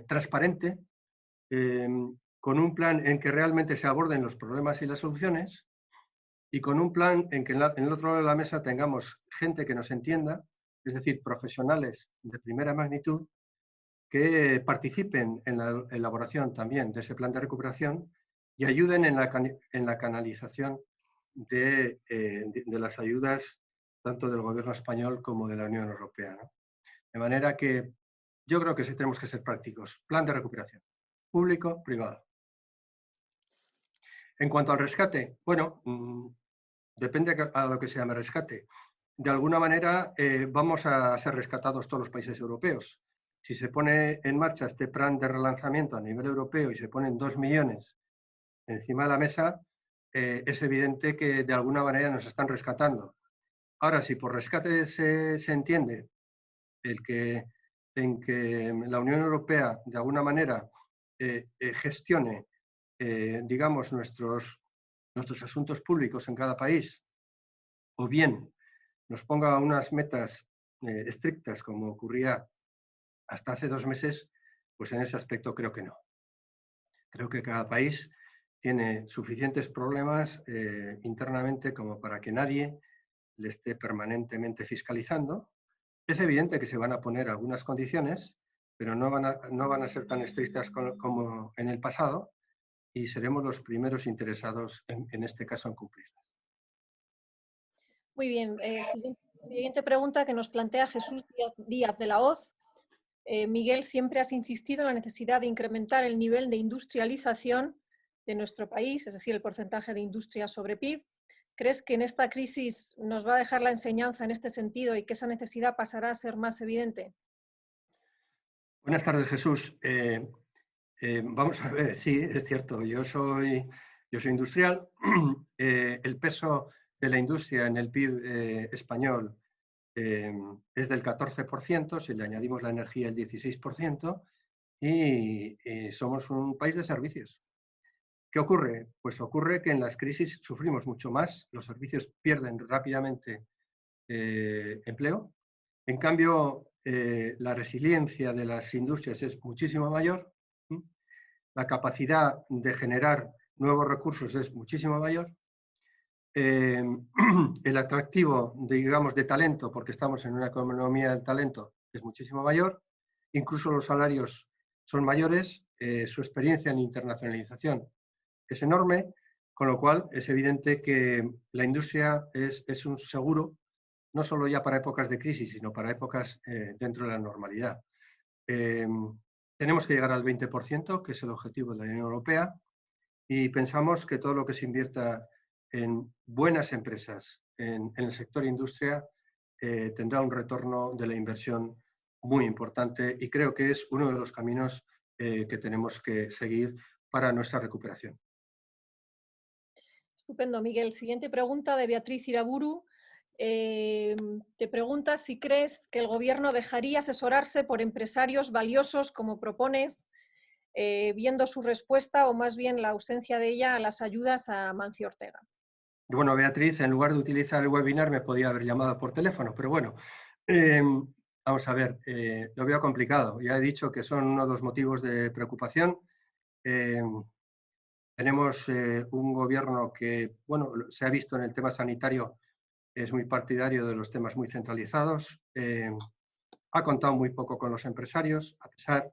transparente, con un plan en que realmente se aborden los problemas y las soluciones, y con un plan en que en el otro lado de la mesa tengamos gente que nos entienda, es decir, profesionales de primera magnitud, que participen en la elaboración también de ese plan de recuperación y ayuden en la canalización de las ayudas tanto del gobierno español como de la Unión Europea, ¿no? De manera que yo creo que sí tenemos que ser prácticos. Plan de recuperación, público-privado. En cuanto al rescate, bueno, depende a lo que se llame rescate. De alguna manera vamos a ser rescatados todos los países europeos. Si se pone en marcha este plan de relanzamiento a nivel europeo y se ponen 2 millones encima de la mesa, es evidente que de alguna manera nos están rescatando. Ahora, si por rescate se entiende en que la Unión Europea de alguna manera gestione, digamos, nuestros asuntos públicos en cada país, o bien nos ponga unas metas estrictas, como ocurría hasta hace 2 meses, pues en ese aspecto creo que no. Creo que cada país tiene suficientes problemas internamente como para que nadie le esté permanentemente fiscalizando. Es evidente que se van a poner algunas condiciones, pero no van a ser tan estrictas como en el pasado, y seremos los primeros interesados en este caso en cumplirlas. Muy bien. Siguiente pregunta que nos plantea Jesús Díaz de la Hoz. Miguel, siempre has insistido en la necesidad de incrementar el nivel de industrialización de nuestro país, es decir, el porcentaje de industria sobre PIB. ¿Crees que en esta crisis nos va a dejar la enseñanza en este sentido y que esa necesidad pasará a ser más evidente? Buenas tardes, Jesús. Vamos a ver, sí, es cierto, yo soy industrial. El peso de la industria en el PIB español es del 14%, si le añadimos la energía el 16%, y somos un país de servicios. ¿Qué ocurre? Pues ocurre que en las crisis sufrimos mucho más, los servicios pierden rápidamente empleo. En cambio, la resiliencia de las industrias es muchísimo mayor, la capacidad de generar nuevos recursos es muchísimo mayor, el atractivo, digamos, de talento, porque estamos en una economía del talento, es muchísimo mayor, incluso los salarios son mayores, su experiencia en internacionalización es enorme, con lo cual es evidente que la industria es un seguro, no solo ya para épocas de crisis, sino para épocas dentro de la normalidad. Tenemos que llegar al 20%, que es el objetivo de la Unión Europea, y pensamos que todo lo que se invierta en buenas empresas en el sector industria tendrá un retorno de la inversión muy importante, y creo que es uno de los caminos que tenemos que seguir para nuestra recuperación. Estupendo, Miguel. Siguiente pregunta de Beatriz Iraburu. Te pregunta si crees que el gobierno dejaría asesorarse por empresarios valiosos, como propones, viendo su respuesta o más bien la ausencia de ella a las ayudas a Mancio Ortega. Bueno, Beatriz, en lugar de utilizar el webinar me podía haber llamado por teléfono, pero bueno, vamos a ver, lo veo complicado. Ya he dicho que son uno de los motivos de preocupación. Tenemos un gobierno que, bueno, se ha visto en el tema sanitario, es muy partidario de los temas muy centralizados. Ha contado muy poco con los empresarios, a pesar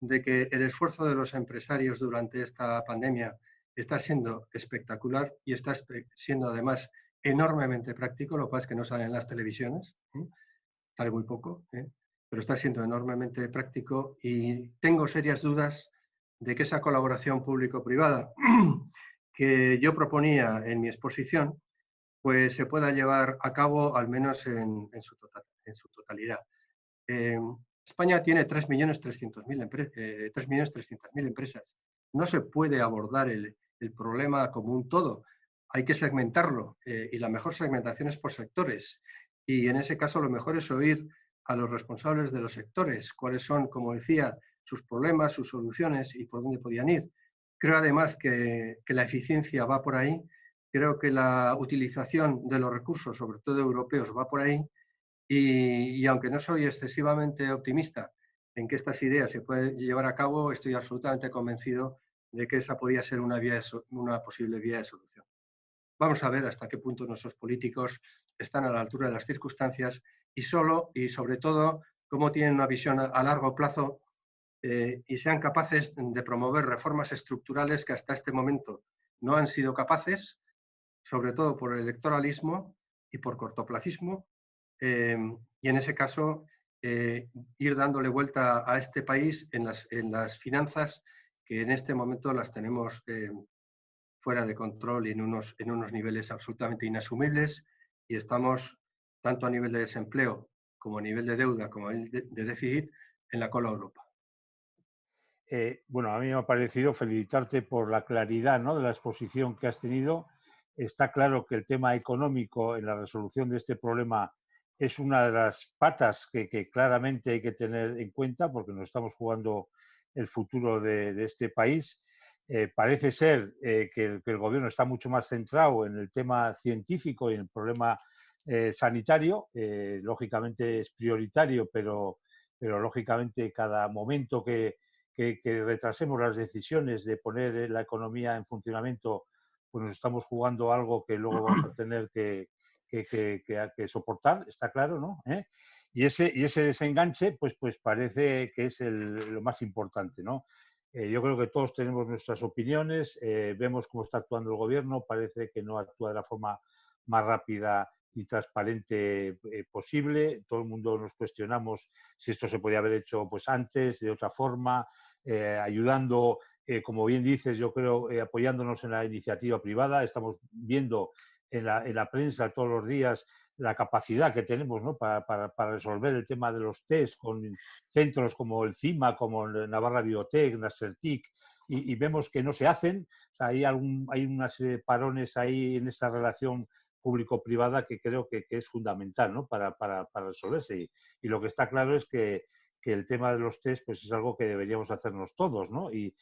de que el esfuerzo de los empresarios durante esta pandemia está siendo espectacular y está siendo además enormemente práctico. Lo que pasa es que no sale en las televisiones, sale muy poco, pero está siendo enormemente práctico, y tengo serias dudas de que esa colaboración público-privada que yo proponía en mi exposición, pues se pueda llevar a cabo al menos en su totalidad. España tiene 3.300.000 empresas. No se puede abordar el problema como un todo. Hay que segmentarlo, y la mejor segmentación es por sectores. Y en ese caso lo mejor es oír a los responsables de los sectores, cuáles son, como decía, sus problemas, sus soluciones y por dónde podían ir. Creo además que la eficiencia va por ahí. Creo que la utilización de los recursos, sobre todo europeos, va por ahí. Y aunque no soy excesivamente optimista en que estas ideas se pueden llevar a cabo, estoy absolutamente convencido de que esa podría ser una posible vía de solución. Vamos a ver hasta qué punto nuestros políticos están a la altura de las circunstancias y sobre todo cómo tienen una visión a largo plazo y sean capaces de promover reformas estructurales que hasta este momento no han sido capaces, sobre todo por el electoralismo y por cortoplacismo. Y en ese caso, ir dándole vuelta a este país en las finanzas, que en este momento las tenemos fuera de control y en unos niveles absolutamente inasumibles, y estamos, tanto a nivel de desempleo como a nivel de deuda, como a nivel de déficit, en la cola de Europa. Bueno, a mí me ha parecido felicitarte por la claridad, ¿no?, de la exposición que has tenido. Está claro que el tema económico en la resolución de este problema es una de las patas que claramente hay que tener en cuenta, porque nos estamos jugando el futuro de este país. Parece ser que el gobierno está mucho más centrado en el tema científico y en el problema sanitario. Lógicamente es prioritario, pero pero lógicamente cada momento que retrasemos las decisiones de poner la economía en funcionamiento, pues nos estamos jugando algo que luego vamos a tener que soportar, está claro, ¿no? Y ese desenganche, pues parece que es lo más importante, ¿no? Yo creo que todos tenemos nuestras opiniones, vemos cómo está actuando el gobierno, parece que no actúa de la forma más rápida y transparente posible. Todo el mundo nos cuestionamos si esto se podía haber hecho pues antes, de otra forma, ayudando, como bien dices, yo creo, apoyándonos en la iniciativa privada. Estamos viendo en la prensa todos los días la capacidad que tenemos, ¿no?, para resolver el tema de los test con centros como el CIMA, como el Navarra Biotech, Nasertic, y vemos que no se hacen. O sea, hay una serie de parones ahí en esa relación público-privada que creo que es fundamental, ¿no?, para resolverse. Y lo que está claro es que el tema de los test pues es algo que deberíamos hacernos todos, ¿no? Y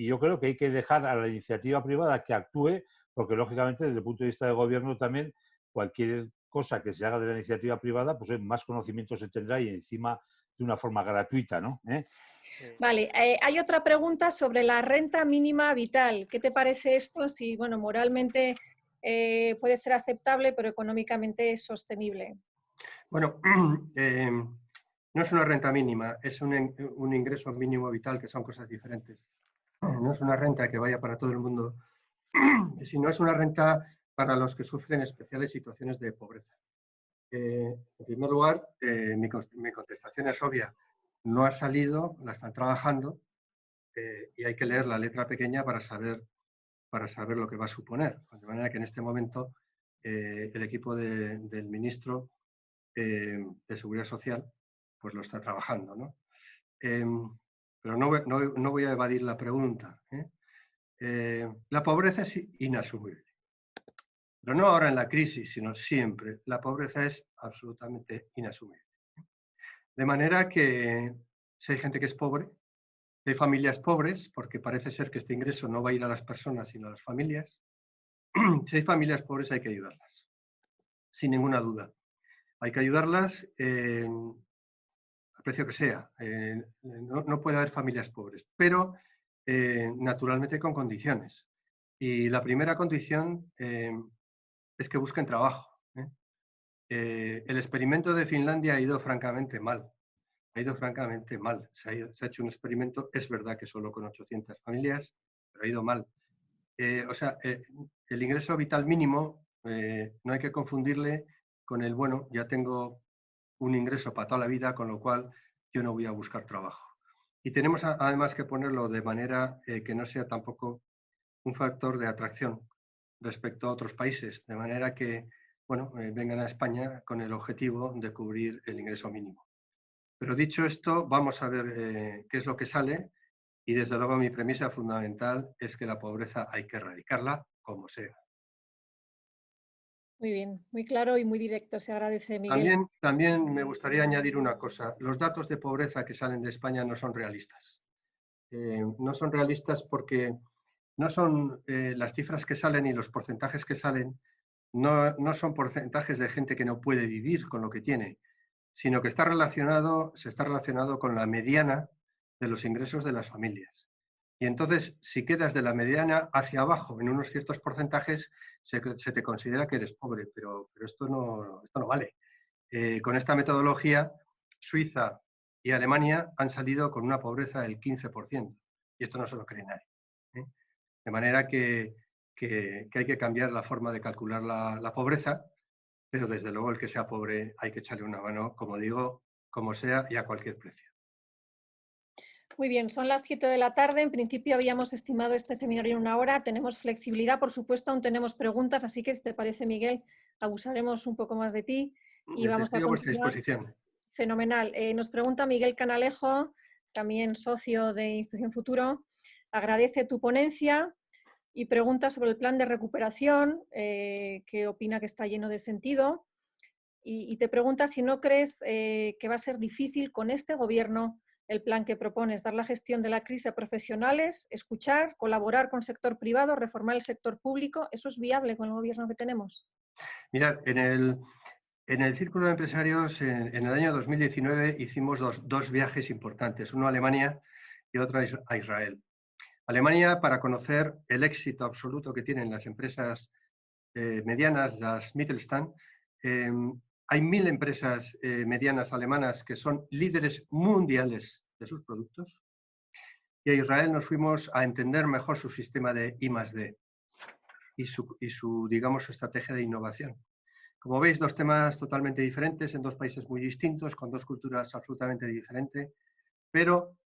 yo creo que hay que dejar a la iniciativa privada que actúe, porque lógicamente desde el punto de vista del gobierno también cualquier cosa que se haga de la iniciativa privada, pues más conocimiento se tendrá y encima de una forma gratuita, ¿no? Vale, hay otra pregunta sobre la renta mínima vital. ¿Qué te parece esto? Si, bueno, moralmente puede ser aceptable, pero económicamente es sostenible. Bueno, no es una renta mínima, es un ingreso mínimo vital, que son cosas diferentes. No es una renta que vaya para todo el mundo, sino es una renta para los que sufren especiales situaciones de pobreza. En primer lugar, mi contestación es obvia. No ha salido, la están trabajando y hay que leer la letra pequeña para saber lo que va a suponer. De manera que en este momento el equipo del ministro de Seguridad Social pues lo está trabajando, ¿no? Pero no voy a evadir la pregunta. La pobreza es inasumible. Pero no ahora en la crisis, sino siempre. La pobreza es absolutamente inasumible. De manera que si hay gente que es pobre, si hay familias pobres, porque parece ser que este ingreso no va a ir a las personas, sino a las familias, si hay familias pobres hay que ayudarlas, sin ninguna duda. Hay que ayudarlas al precio que sea. No puede haber familias pobres, pero naturalmente con condiciones. Y la primera condición es que busquen trabajo. El experimento de Finlandia ha ido francamente mal. Ha ido francamente mal. Se ha hecho un experimento, es verdad que solo con 800 familias, pero ha ido mal. El ingreso vital mínimo no hay que confundirle con el, bueno, ya tengo un ingreso para toda la vida, con lo cual yo no voy a buscar trabajo. Y tenemos además que ponerlo de manera que no sea tampoco un factor de atracción respecto a otros países, de manera que, bueno, vengan a España con el objetivo de cubrir el ingreso mínimo. Pero dicho esto, vamos a ver qué es lo que sale y desde luego mi premisa fundamental es que la pobreza hay que erradicarla como sea. Muy bien, muy claro y muy directo, se agradece, Miguel. También me gustaría añadir una cosa. Los datos de pobreza que salen de España no son realistas. No son realistas porque no son las cifras que salen y los porcentajes que salen, no son porcentajes de gente que no puede vivir con lo que tiene, sino que se está relacionado con la mediana de los ingresos de las familias. Y entonces, si quedas de la mediana hacia abajo en unos ciertos porcentajes, se te considera que eres pobre, pero esto no vale. Con esta metodología, Suiza y Alemania han salido con una pobreza del 15%, y esto no se lo cree nadie. De manera que hay que cambiar la forma de calcular la pobreza, pero desde luego el que sea pobre hay que echarle una mano, como digo, como sea y a cualquier precio. Muy bien, son las 7 de la tarde. En principio habíamos estimado este seminario en 1 hora. Tenemos flexibilidad, por supuesto, aún tenemos preguntas, así que si te parece, Miguel, abusaremos un poco más de ti y vamos a Estoy a vuestra continuar. disposición. Fenomenal. Nos pregunta Miguel Canalejo, también socio de Institución Futuro. Agradece tu ponencia y pregunta sobre el plan de recuperación, que opina que está lleno de sentido. Y te pregunta si no crees que va a ser difícil con este gobierno el plan que propones, dar la gestión de la crisis a profesionales, escuchar, colaborar con el sector privado, reformar el sector público. ¿Eso es viable con el gobierno que tenemos? Mirad, En el Círculo de Empresarios, en el año 2019, hicimos dos viajes importantes, uno a Alemania y otro a Israel. Alemania, para conocer el éxito absoluto que tienen las empresas medianas, las Mittelstand. Hay 1000 empresas medianas alemanas que son líderes mundiales de sus productos. Y a Israel nos fuimos a entender mejor su sistema de I+D y su, digamos, su estrategia de innovación. Como veis, dos temas totalmente diferentes en dos países muy distintos, con dos culturas absolutamente diferentes, pero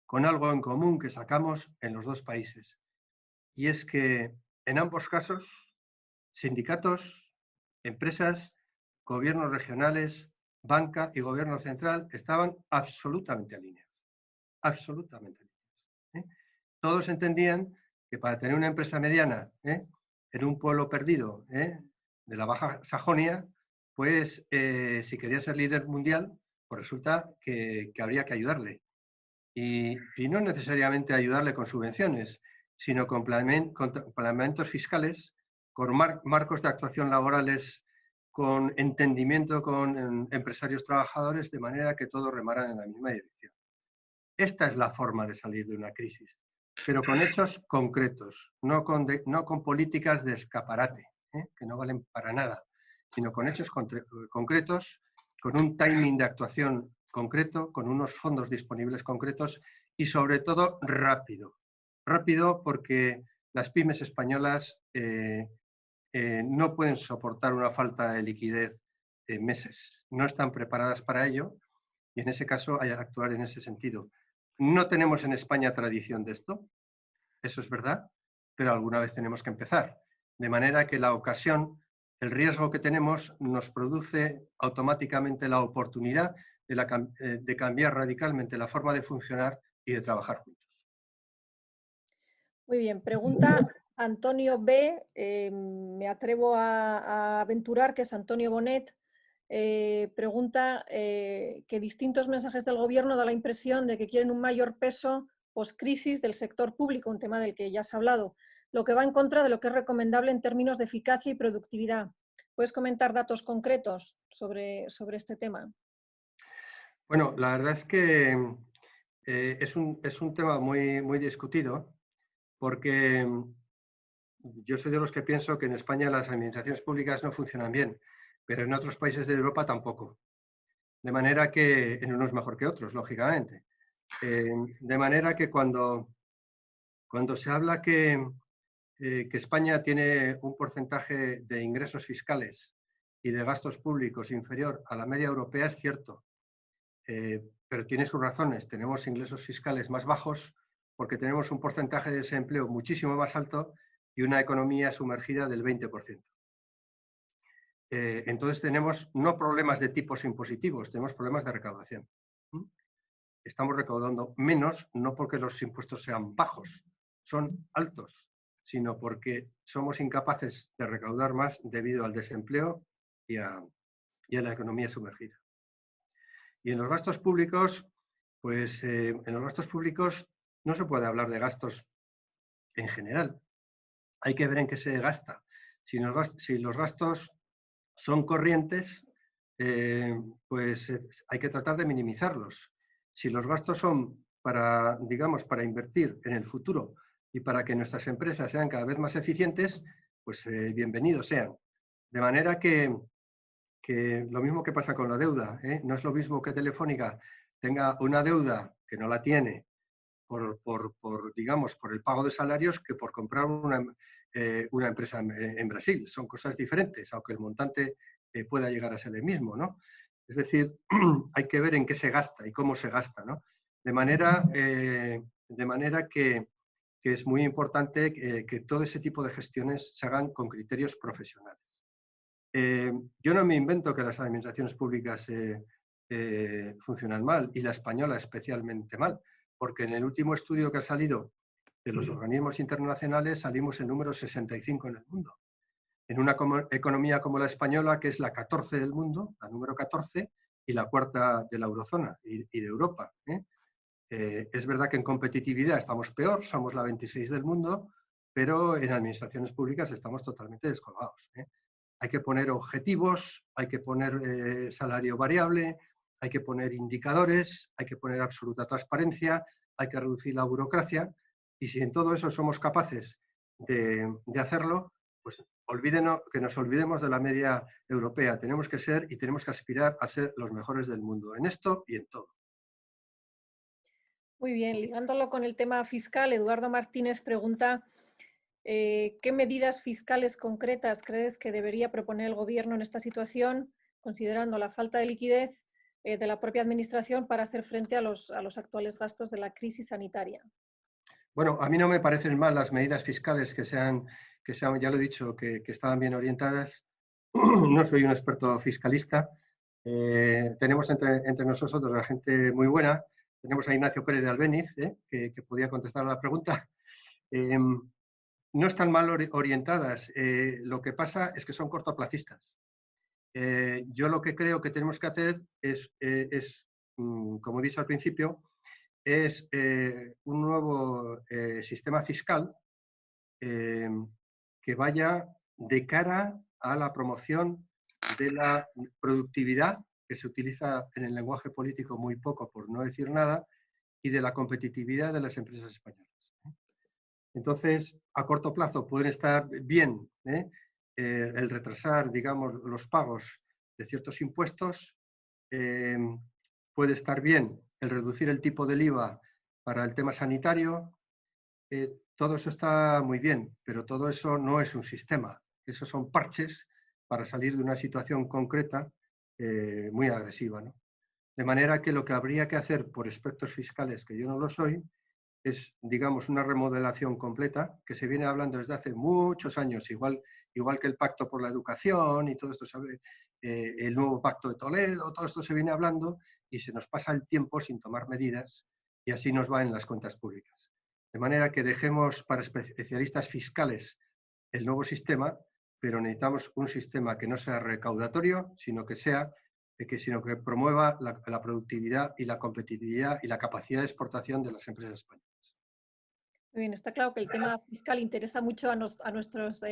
con algo en común que sacamos en los dos países. Y es que en ambos casos, sindicatos, empresas, gobiernos regionales, banca y gobierno central estaban absolutamente alineados. Absolutamente alineados. Todos entendían que para tener una empresa mediana en un pueblo perdido de la Baja Sajonia, pues si quería ser líder mundial, pues resulta que habría que ayudarle. Y no necesariamente ayudarle con subvenciones, sino con planeamientos fiscales, con marcos de actuación laborales, con entendimiento con empresarios trabajadores, de manera que todos remaran en la misma dirección. Esta es la forma de salir de una crisis, pero con hechos concretos, no con políticas de escaparate, que no valen para nada, sino con hechos concretos, con un timing de actuación concreto, con unos fondos disponibles concretos y sobre todo rápido. Rápido porque las pymes españolas no pueden soportar una falta de liquidez en meses. No están preparadas para ello y en ese caso hay que actuar en ese sentido. No tenemos en España tradición de esto, eso es verdad, pero alguna vez tenemos que empezar. De manera que la ocasión, el riesgo que tenemos nos produce automáticamente la oportunidad de cambiar radicalmente la forma de funcionar y de trabajar juntos. Muy bien, pregunta Antonio B. Me atrevo a aventurar que es Antonio Bonet. Pregunta que distintos mensajes del gobierno da la impresión de que quieren un mayor peso post-crisis del sector público, un tema del que ya has hablado, lo que va en contra de lo que es recomendable en términos de eficacia y productividad. ¿Puedes comentar datos concretos sobre este tema? Bueno, la verdad es que es un tema muy discutido, porque yo soy de los que pienso que en España las administraciones públicas no funcionan bien, pero en otros países de Europa tampoco. De manera que en unos mejor que otros, lógicamente. De manera que cuando se habla que España tiene un porcentaje de ingresos fiscales y de gastos públicos inferior a la media europea, es cierto. Pero tiene sus razones. Tenemos ingresos fiscales más bajos porque tenemos un porcentaje de desempleo muchísimo más alto y una economía sumergida del 20%. Entonces tenemos no problemas de tipos impositivos, tenemos problemas de recaudación. Estamos recaudando menos, no porque los impuestos sean bajos, son altos, sino porque somos incapaces de recaudar más debido al desempleo y a la economía sumergida. Y en los gastos públicos, pues en los gastos públicos no se puede hablar de gastos en general. Hay que ver en qué se gasta. Si los gastos son corrientes, pues hay que tratar de minimizarlos. Si los gastos son para, digamos, para invertir en el futuro y para que nuestras empresas sean cada vez más eficientes, pues bienvenidos sean. De manera que lo mismo que pasa con la deuda, no es lo mismo que Telefónica tenga una deuda que no la tiene digamos, por el pago de salarios que por comprar una empresa en Brasil. Son cosas diferentes, aunque el montante pueda llegar a ser el mismo, ¿no? Es decir, hay que ver en qué se gasta y cómo se gasta, ¿no? De manera que es muy importante que todo ese tipo de gestiones se hagan con criterios profesionales. Yo no me invento que las administraciones públicas funcionan mal, y la española especialmente mal, porque en el último estudio que ha salido de los organismos internacionales salimos en número 65 en el mundo. En una economía como la española, que es la 14 del mundo, la número 14, y la cuarta de la eurozona y de Europa. Es verdad que en competitividad estamos peor, somos la 26 del mundo, pero en administraciones públicas estamos totalmente descolgados. Hay que poner objetivos, hay que poner salario variable, hay que poner indicadores, hay que poner absoluta transparencia, hay que reducir la burocracia, y si en todo eso somos capaces de hacerlo, pues que nos olvidemos de la media europea. Tenemos que ser y tenemos que aspirar a ser los mejores del mundo, en esto y en todo. Muy bien, ligándolo con el tema fiscal, Eduardo Martínez pregunta ¿qué medidas fiscales concretas crees que debería proponer el Gobierno en esta situación, considerando la falta de liquidez de la propia Administración para hacer frente a los actuales gastos de la crisis sanitaria? Bueno, a mí no me parecen mal las medidas fiscales que sean, ya lo he dicho, que estaban bien orientadas. No soy un experto fiscalista. Tenemos entre nosotros a gente muy buena. Tenemos a Ignacio Pérez de Albéniz, que podía contestar a la pregunta. No están mal orientadas. Lo que pasa es que son cortoplacistas. Yo lo que creo que tenemos que hacer es como he dicho al principio, es un nuevo sistema fiscal que vaya de cara a la promoción de la productividad, que se utiliza en el lenguaje político muy poco, por no decir nada, y de la competitividad de las empresas españolas. Entonces, a corto plazo pueden estar bien el retrasar, digamos, los pagos de ciertos impuestos, puede estar bien el reducir el tipo del IVA para el tema sanitario, todo eso está muy bien, pero todo eso no es un sistema. Esos son parches para salir de una situación concreta muy agresiva, ¿no? De manera que lo que habría que hacer por aspectos fiscales, que yo no lo soy, es, digamos, una remodelación completa, que se viene hablando desde hace muchos años, igual que el Pacto por la Educación y todo esto, el nuevo Pacto de Toledo, todo esto se viene hablando y se nos pasa el tiempo sin tomar medidas y así nos va en las cuentas públicas. De manera que dejemos para especialistas fiscales el nuevo sistema, pero necesitamos un sistema que no sea recaudatorio, sino que promueva la productividad y la competitividad y la capacidad de exportación de las empresas españolas. Muy bien, está claro que el tema fiscal interesa mucho a nuestros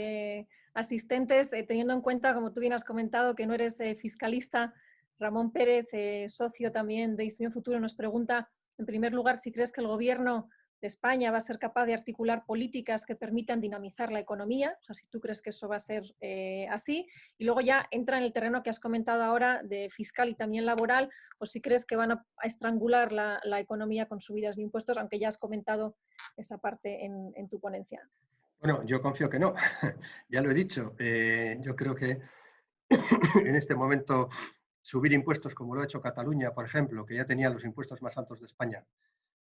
asistentes, teniendo en cuenta, como tú bien has comentado, que no eres fiscalista. Ramón Pérez, socio también de Institución Futuro, nos pregunta, en primer lugar, si crees que el Gobierno de España va a ser capaz de articular políticas que permitan dinamizar la economía, o sea, si tú crees que eso va a ser así, y luego ya entra en el terreno que has comentado ahora de fiscal y también laboral, o si crees que van a estrangular la economía con subidas de impuestos, aunque ya has comentado esa parte en tu ponencia. Bueno, yo confío que no, ya lo he dicho. Yo creo que en este momento subir impuestos como lo ha hecho Cataluña, por ejemplo, que ya tenía los impuestos más altos de España,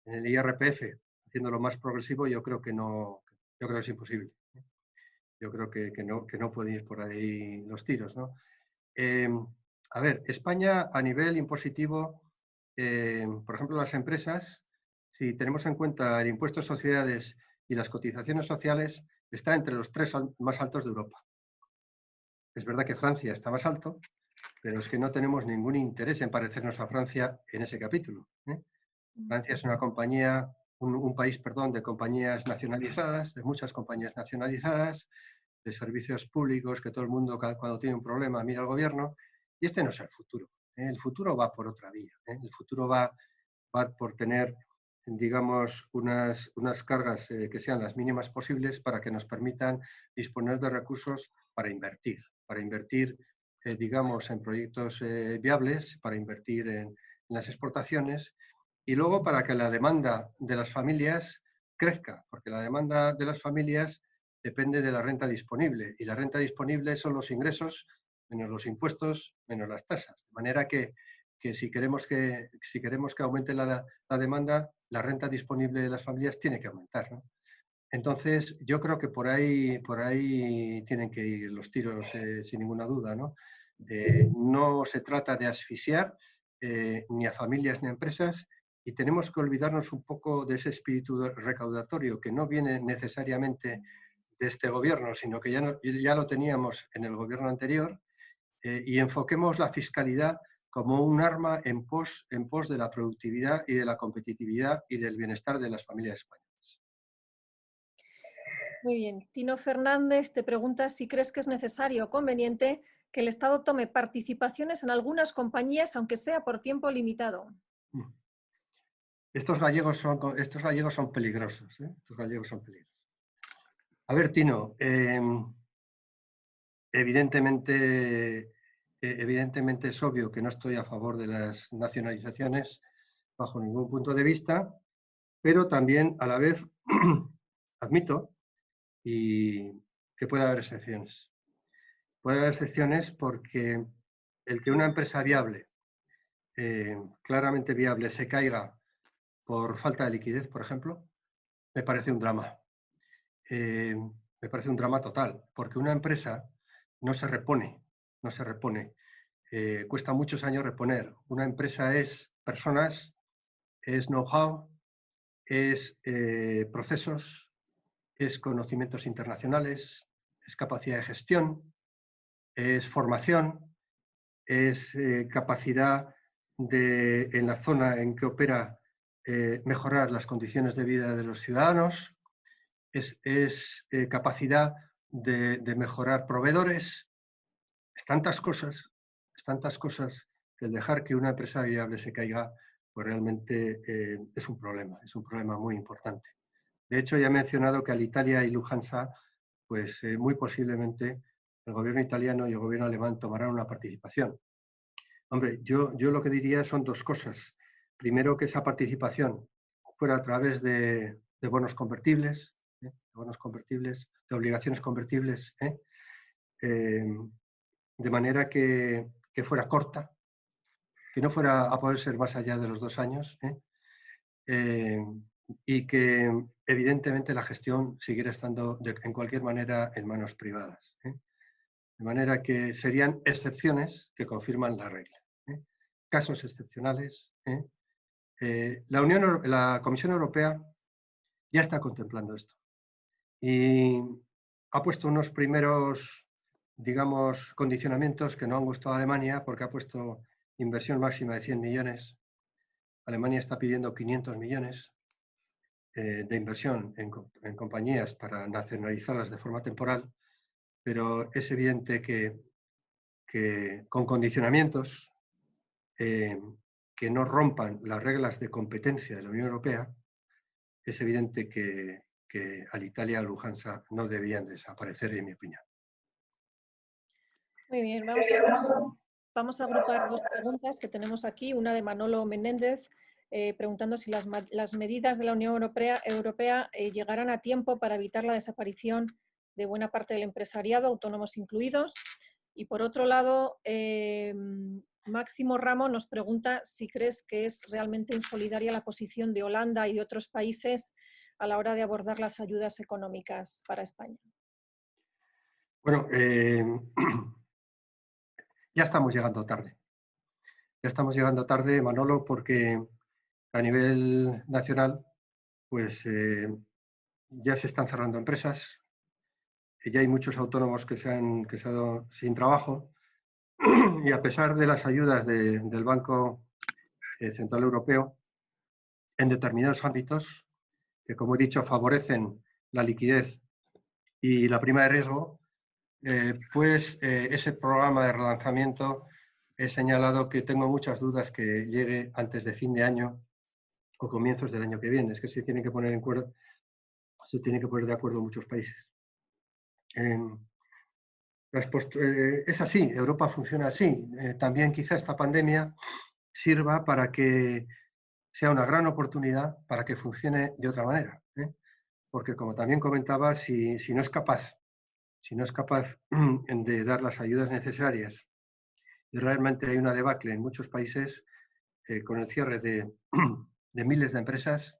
en el IRPF, haciéndolo más progresivo, yo creo que es imposible. Yo creo que no pueden ir por ahí los tiros, ¿no? A ver, España a nivel impositivo, por ejemplo, las empresas, si tenemos en cuenta el impuesto de sociedades y las cotizaciones sociales, está entre los 3 más altos de Europa. Es verdad que Francia está más alto, pero es que no tenemos ningún interés en parecernos a Francia en ese capítulo. Francia es un país de compañías nacionalizadas, de muchas compañías nacionalizadas, de servicios públicos, que todo el mundo cuando tiene un problema mira al gobierno, y este no es el futuro. El futuro va por otra vía. El futuro va por tener, digamos, unas cargas que sean las mínimas posibles para que nos permitan disponer de recursos para invertir, digamos, en proyectos viables, para invertir en las exportaciones y luego para que la demanda de las familias crezca, porque la demanda de las familias depende de la renta disponible y la renta disponible son los ingresos menos los impuestos menos las tasas. De manera que si queremos que aumente la demanda, la renta disponible de las familias tiene que aumentar, ¿no? Entonces, yo creo que por ahí tienen que ir los tiros sin ninguna duda, ¿no? No se trata de asfixiar ni a familias ni a empresas y tenemos que olvidarnos un poco de ese espíritu recaudatorio que no viene necesariamente de este gobierno, sino que ya lo teníamos en el gobierno anterior y enfoquemos la fiscalidad como un arma en pos de la productividad y de la competitividad y del bienestar de las familias españolas. Muy bien. Tino Fernández te pregunta si crees que es necesario o conveniente que el Estado tome participaciones en algunas compañías, aunque sea por tiempo limitado. Estos gallegos son peligrosos, ¿eh? Estos gallegos son peligrosos. A ver, Tino, evidentemente es obvio que no estoy a favor de las nacionalizaciones bajo ningún punto de vista, pero también a la vez admito que puede haber excepciones. Puede haber excepciones porque el que una empresa viable, claramente viable, se caiga por falta de liquidez, por ejemplo, me parece un drama. Me parece un drama total, porque una empresa no se repone. Cuesta muchos años reponer. Una empresa es personas, es know-how, es procesos, es conocimientos internacionales, es capacidad de gestión, es formación, es capacidad de, en la zona en que opera, mejorar las condiciones de vida de los ciudadanos, es capacidad de mejorar proveedores. Es tantas cosas que el dejar que una empresa viable se caiga, pues realmente es un problema muy importante. De hecho, ya he mencionado que Alitalia y Lufthansa, pues muy posiblemente el gobierno italiano y el gobierno alemán tomarán una participación. Hombre, yo lo que diría son dos cosas. Primero, que esa participación fuera a través de bonos convertibles, de obligaciones convertibles, de manera que fuera corta, que no fuera a poder ser más allá de los 2 años, y que evidentemente la gestión siguiera estando en cualquier manera en manos privadas. De manera que serían excepciones que confirman la regla. Casos excepcionales. La Comisión Europea ya está contemplando esto y ha puesto unos primeros, digamos, condicionamientos que no han gustado a Alemania, porque ha puesto inversión máxima de 100 millones. Alemania está pidiendo 500 millones de inversión en compañías para nacionalizarlas de forma temporal, pero es evidente que con condicionamientos que no rompan las reglas de competencia de la Unión Europea, es evidente que Alitalia y Lufthansa no debían desaparecer, en mi opinión. Muy bien, vamos a agrupar dos preguntas que tenemos aquí. Una de Manolo Menéndez, preguntando si las medidas de la Unión Europea llegarán a tiempo para evitar la desaparición de buena parte del empresariado, autónomos incluidos. Y por otro lado, Máximo Ramo nos pregunta si crees que es realmente insolidaria la posición de Holanda y de otros países a la hora de abordar las ayudas económicas para España. Bueno, ya estamos llegando tarde. Ya estamos llegando tarde, Manolo, porque a nivel nacional, pues ya se están cerrando empresas, ya hay muchos autónomos que se han quedado sin trabajo, y a pesar de las ayudas del Banco Central Europeo, en determinados ámbitos, que como he dicho favorecen la liquidez y la prima de riesgo, pues ese programa de relanzamiento he señalado que tengo muchas dudas que llegue antes de fin de año o comienzos del año que viene. Es que se tienen que poner de acuerdo muchos países. Es así, Europa funciona así. También quizá esta pandemia sirva para que sea una gran oportunidad para que funcione de otra manera. Porque como también comentaba, si no es capaz de dar las ayudas necesarias y realmente hay una debacle en muchos países con el cierre de miles de empresas,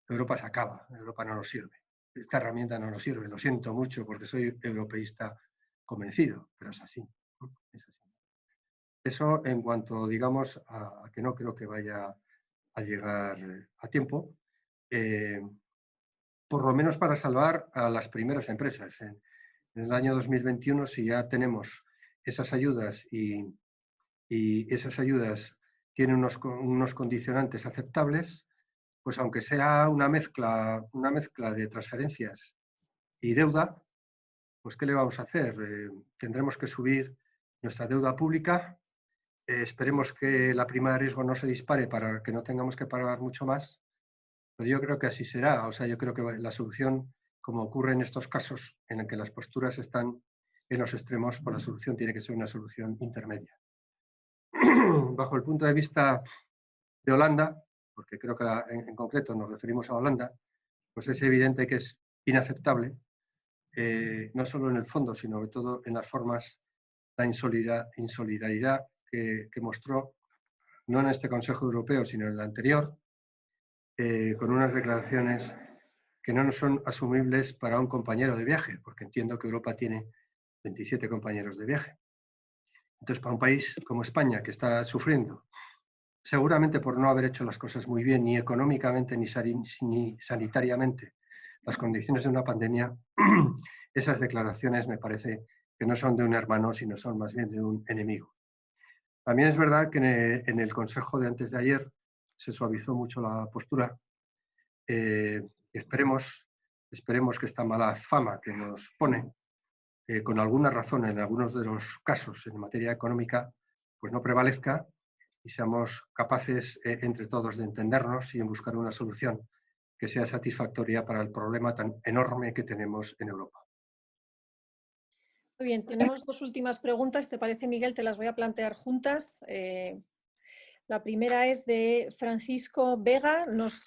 Europa se acaba, Europa no nos sirve. Esta herramienta no nos sirve, lo siento mucho porque soy europeísta convencido, pero es así. Es así. Eso en cuanto, digamos, a que no creo que vaya a llegar a tiempo, por lo menos para salvar a las primeras empresas. En el año 2021, si ya tenemos esas ayudas y esas ayudas tienen unos condicionantes aceptables, pues aunque sea una mezcla de transferencias y deuda, pues ¿qué le vamos a hacer? Tendremos que subir nuestra deuda pública. Esperemos que la prima de riesgo no se dispare para que no tengamos que pagar mucho más, pero yo creo que así será. O sea, yo creo que la solución, como ocurre en estos casos en el que las posturas están en los extremos, pues la solución tiene que ser una solución intermedia. Bajo el punto de vista de Holanda, porque creo que en concreto nos referimos a Holanda, pues es evidente que es inaceptable, no solo en el fondo, sino sobre todo en las formas, la insolidaridad que mostró, no en este Consejo Europeo, sino en el anterior, con unas declaraciones que no son asumibles para un compañero de viaje, porque entiendo que Europa tiene 27 compañeros de viaje. Entonces, para un país como España, que está sufriendo, seguramente por no haber hecho las cosas muy bien, ni económicamente ni sanitariamente, las condiciones de una pandemia, esas declaraciones me parece que no son de un hermano, sino son más bien de un enemigo. También es verdad que en el Consejo de antes de ayer se suavizó mucho la postura. Esperemos que esta mala fama que nos pone, con alguna razón en algunos de los casos en materia económica, pues no prevalezca y seamos capaces entre todos de entendernos y en buscar una solución que sea satisfactoria para el problema tan enorme que tenemos en Europa. Muy bien, tenemos dos últimas preguntas. ¿Te parece, Miguel? Te las voy a plantear juntas. La primera es de Francisco Vega. Nos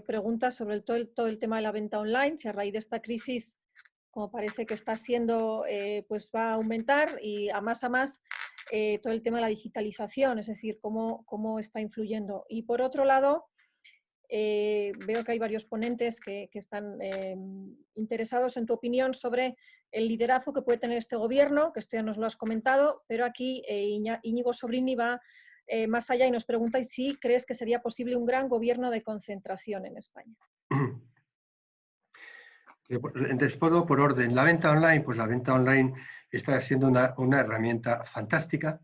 pregunta sobre todo el tema de la venta online, si a raíz de esta crisis, como parece que está siendo, pues va a aumentar y a más todo el tema de la digitalización, es decir, cómo está influyendo. Y por otro lado, veo que hay varios ponentes que están interesados en tu opinión sobre el liderazgo que puede tener este gobierno, que esto ya nos lo has comentado, pero aquí Íñigo Sobrini va más allá y nos pregunta si crees que sería posible un gran gobierno de concentración en España. Después, por orden, la venta online, pues la venta online está siendo una herramienta fantástica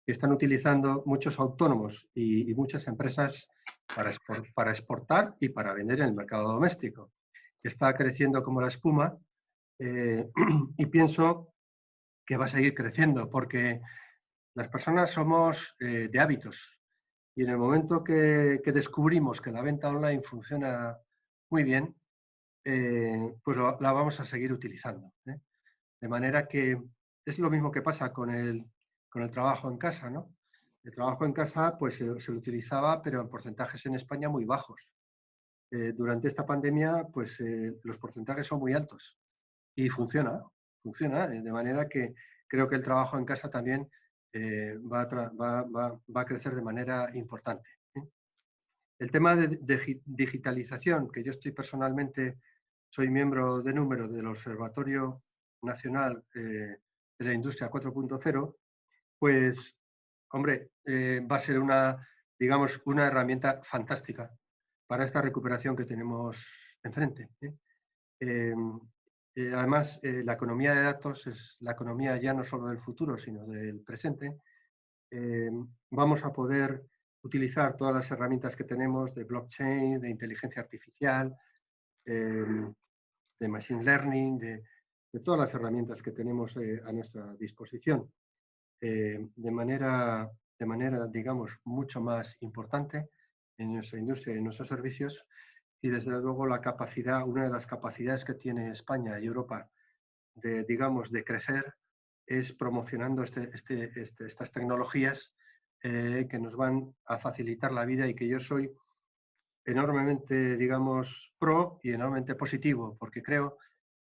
que están utilizando muchos autónomos y muchas empresas para exportar y para vender en el mercado doméstico. Está creciendo como la espuma y pienso que va a seguir creciendo porque las personas somos de hábitos y en el momento que descubrimos que la venta online funciona muy bien, pues la vamos a seguir utilizando. De manera que es lo mismo que pasa con el trabajo en casa, ¿no? El trabajo en casa pues se lo utilizaba, pero en porcentajes en España muy bajos. Durante esta pandemia pues los porcentajes son muy altos y funciona, de manera que creo que el trabajo en casa también va a crecer de manera importante. El tema de digitalización, que yo estoy personalmente, soy miembro de número del Observatorio Nacional de la Industria 4.0, pues, hombre, va a ser digamos, una herramienta fantástica para esta recuperación que tenemos enfrente. Además, la economía de datos es la economía ya no solo del futuro, sino del presente. Vamos a poder utilizar todas las herramientas que tenemos de blockchain, de inteligencia artificial, de machine learning, de todas las herramientas que tenemos a nuestra disposición, de manera, digamos, mucho más importante en nuestra industria y en nuestros servicios. Y desde luego la capacidad, una de las capacidades que tiene España y Europa de, digamos, de crecer es promocionando estas tecnologías que nos van a facilitar la vida y que yo soy enormemente, digamos, pro y enormemente positivo, porque creo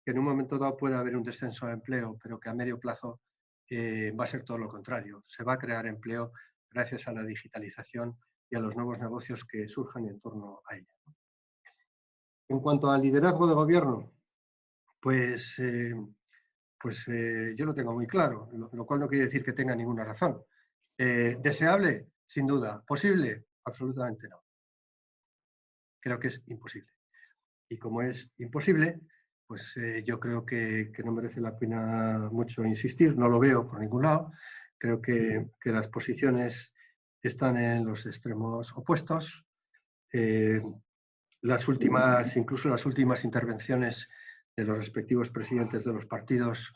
que en un momento dado puede haber un descenso de empleo, pero que a medio plazo va a ser todo lo contrario. Se va a crear empleo gracias a la digitalización y a los nuevos negocios que surjan en torno a ella. En cuanto al liderazgo de gobierno, pues yo lo tengo muy claro, lo cual no quiere decir que tenga ninguna razón. ¿Deseable? Sin duda. ¿Posible? Absolutamente no. Creo que es imposible. Y como es imposible, pues yo creo que no merece la pena mucho insistir, no lo veo por ningún lado. Creo que las posiciones están en los extremos opuestos. Incluso las últimas intervenciones de los respectivos presidentes de los partidos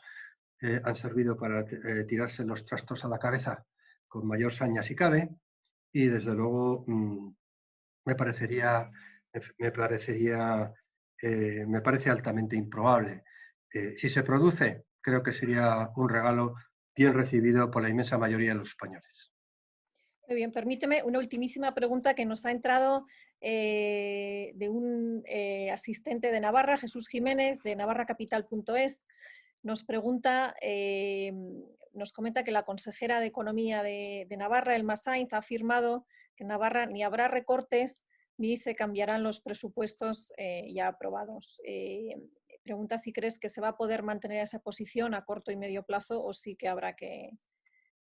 han servido para tirarse los trastos a la cabeza con mayor saña si cabe, y desde luego me parece altamente improbable. Si se produce, creo que sería un regalo bien recibido por la inmensa mayoría de los españoles. Muy bien, permíteme una ultimísima pregunta que nos ha entrado de un asistente de Navarra, Jesús Jiménez, de navarracapital.es. Nos pregunta, nos comenta que la consejera de Economía de Navarra, Elma Sainz, ha afirmado que en Navarra ni habrá recortes ni se cambiarán los presupuestos ya aprobados. Pregunta si crees que se va a poder mantener esa posición a corto y medio plazo o sí que habrá que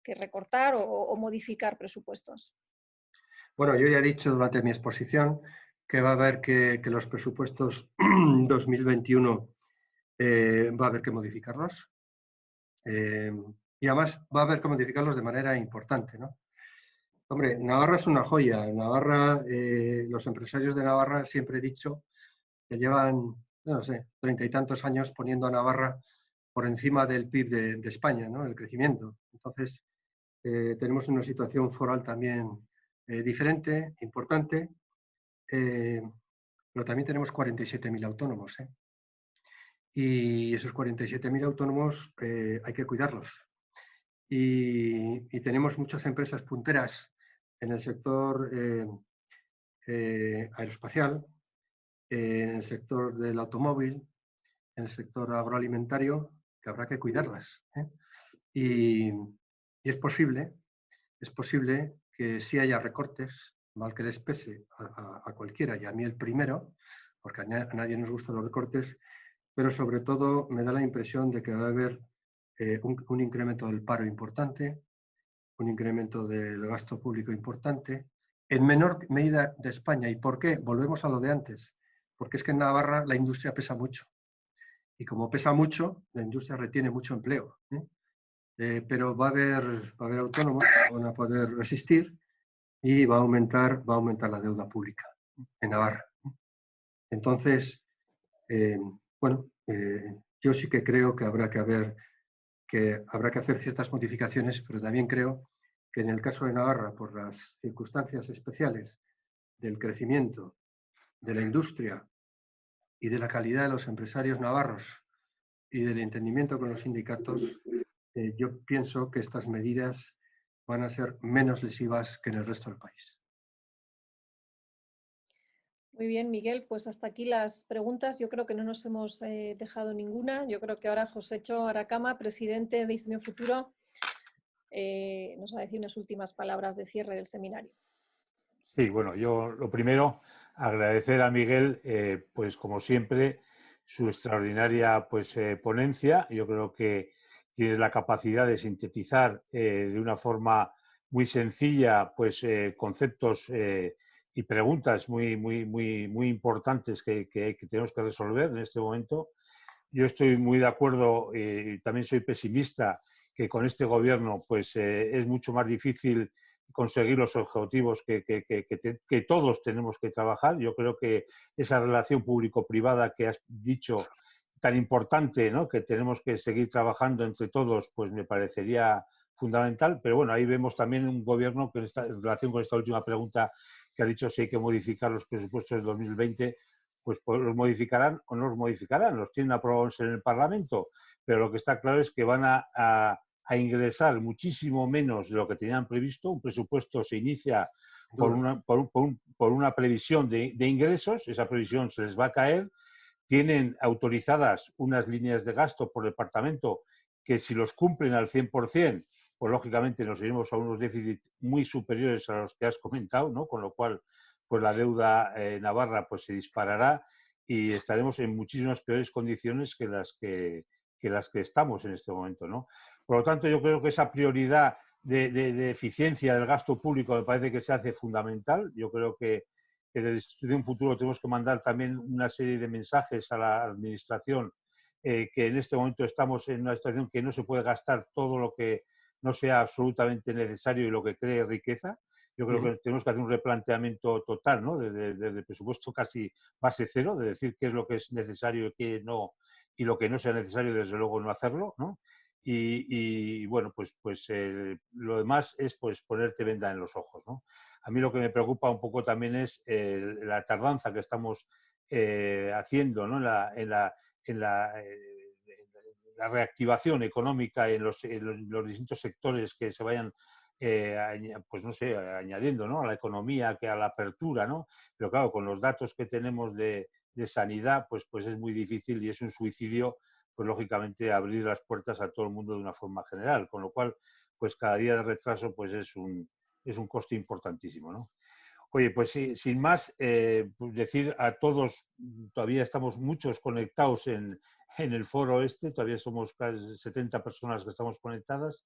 recortar o modificar presupuestos. Bueno, yo ya he dicho durante mi exposición que va a haber que los presupuestos 2021 va a haber que modificarlos. Y además va a haber que modificarlos de manera importante, ¿no? Hombre, Navarra es una joya. Navarra, los empresarios de Navarra siempre he dicho que llevan, no sé, 30 y tantos años poniendo a Navarra por encima del PIB de España, ¿no? El crecimiento. Entonces, tenemos una situación foral también diferente, importante, pero también tenemos 47.000 autónomos. Y esos 47.000 autónomos hay que cuidarlos. Y tenemos muchas empresas punteras en el sector aeroespacial, en el sector del automóvil, en el sector agroalimentario, que habrá que cuidarlas. Y es posible que sí haya recortes, mal que les pese a cualquiera, y a mí el primero, porque a nadie nos gustan los recortes, pero sobre todo me da la impresión de que va a haber un incremento del paro importante, un incremento del gasto público importante, en menor medida de España. ¿Y por qué? Volvemos a lo de antes, porque es que en Navarra la industria pesa mucho. Y como pesa mucho, la industria retiene mucho empleo. Pero va a haber autónomos que van a poder resistir y va a aumentar la deuda pública en Navarra. Entonces, bueno, yo sí que creo que habrá que hacer ciertas modificaciones, pero también creo que en el caso de Navarra, por las circunstancias especiales del crecimiento, de la industria y de la calidad de los empresarios navarros y del entendimiento con los sindicatos, yo pienso que estas medidas van a ser menos lesivas que en el resto del país. Muy bien, Miguel, pues hasta aquí las preguntas. Yo creo que no nos hemos dejado ninguna. Yo creo que ahora Josécho Aracama, presidente de Institución Futuro, nos va a decir unas últimas palabras de cierre del seminario. Sí, bueno, yo lo primero, agradecer a Miguel, pues como siempre, su extraordinaria ponencia. Yo creo que tienes la capacidad de sintetizar de una forma muy sencilla conceptos y preguntas muy importantes que tenemos que resolver en este momento. Yo estoy muy de acuerdo y también soy pesimista que con este gobierno es mucho más difícil conseguir los objetivos que todos tenemos que trabajar. Yo creo que esa relación público-privada que has dicho tan importante, ¿no?, que tenemos que seguir trabajando entre todos, pues me parecería fundamental. Pero bueno, ahí vemos también un gobierno que en relación con esta última pregunta que ha dicho si hay que modificar los presupuestos del 2020, pues los modificarán o no los modificarán, los tienen aprobados en el Parlamento, pero lo que está claro es que van a ingresar muchísimo menos de lo que tenían previsto. Un presupuesto se inicia por una previsión de ingresos, esa previsión se les va a caer, tienen autorizadas unas líneas de gasto por departamento que si los cumplen al 100%, pues lógicamente nos iremos a unos déficits muy superiores a los que has comentado, ¿no? Con lo cual pues la deuda navarra pues se disparará y estaremos en muchísimas peores condiciones que las que estamos en este momento, ¿no? Por lo tanto, yo creo que esa prioridad de eficiencia del gasto público me parece que se hace fundamental. Yo creo que desde la Institución Futuro tenemos que mandar también una serie de mensajes a la Administración que en este momento estamos en una situación que no se puede gastar todo lo que no sea absolutamente necesario y lo que cree riqueza. Yo creo que tenemos que hacer un replanteamiento total, ¿no? Desde el presupuesto casi base cero, de decir qué es lo que es necesario y qué no, y lo que no sea necesario, desde luego, no hacerlo, ¿no? Y bueno, pues lo demás es pues ponerte venda en los ojos, ¿no? A mí lo que me preocupa un poco también es la tardanza que estamos haciendo, ¿no? en la reactivación económica en los distintos sectores que se vayan pues no sé, añadiendo, ¿no? A la economía, que a la apertura, ¿no? Pero claro, con los datos que tenemos de sanidad, pues es muy difícil y es un suicidio, pues lógicamente abrir las puertas a todo el mundo de una forma general, con lo cual, pues cada día de retraso pues es un coste importantísimo, ¿no? Oye, pues sí, sin más, pues decir a todos, todavía estamos muchos conectados en el foro todavía somos casi 70 personas que estamos conectadas,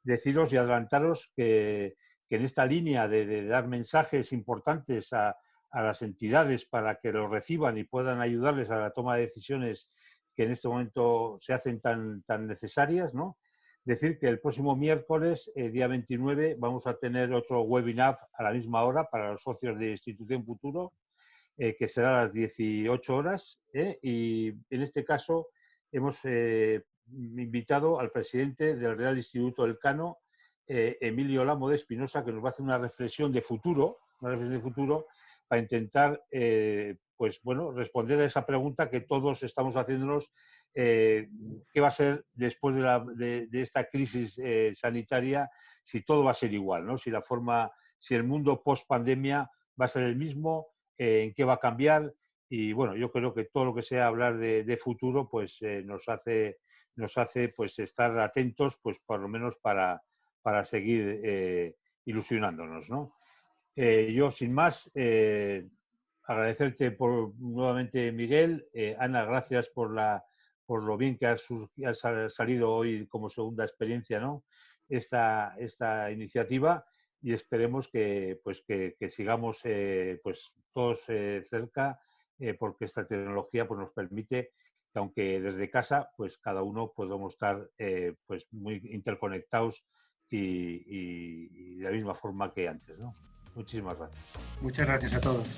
deciros y adelantaros que en esta línea de dar mensajes importantes a las entidades para que los reciban y puedan ayudarles a la toma de decisiones que en este momento se hacen tan necesarias, ¿no? Decir que el próximo miércoles, día 29, vamos a tener otro webinar a la misma hora para los socios de Institución Futuro, que será a las 18 horas. Y en este caso hemos invitado al presidente del Real Instituto Elcano, Emilio Lamo de Espinosa, que nos va a hacer una reflexión de futuro, para intentar pues bueno, responder a esa pregunta que todos estamos haciéndonos, qué va a ser después de esta crisis sanitaria, si todo va a ser igual, ¿no? Si el mundo post pandemia va a ser el mismo, en qué va a cambiar. Y bueno, yo creo que todo lo que sea hablar de futuro pues nos hace pues estar atentos, pues por lo menos para seguir ilusionándonos, ¿no? Yo, sin más, agradecerte nuevamente, Miguel. Ana, gracias por lo bien que has salido hoy como segunda experiencia, ¿no? Esta iniciativa, y esperemos que sigamos pues todos cerca, porque esta tecnología pues nos permite que, aunque desde casa, pues cada uno podamos estar pues muy interconectados y de la misma forma que antes, ¿no? Muchísimas gracias. Muchas gracias a todos.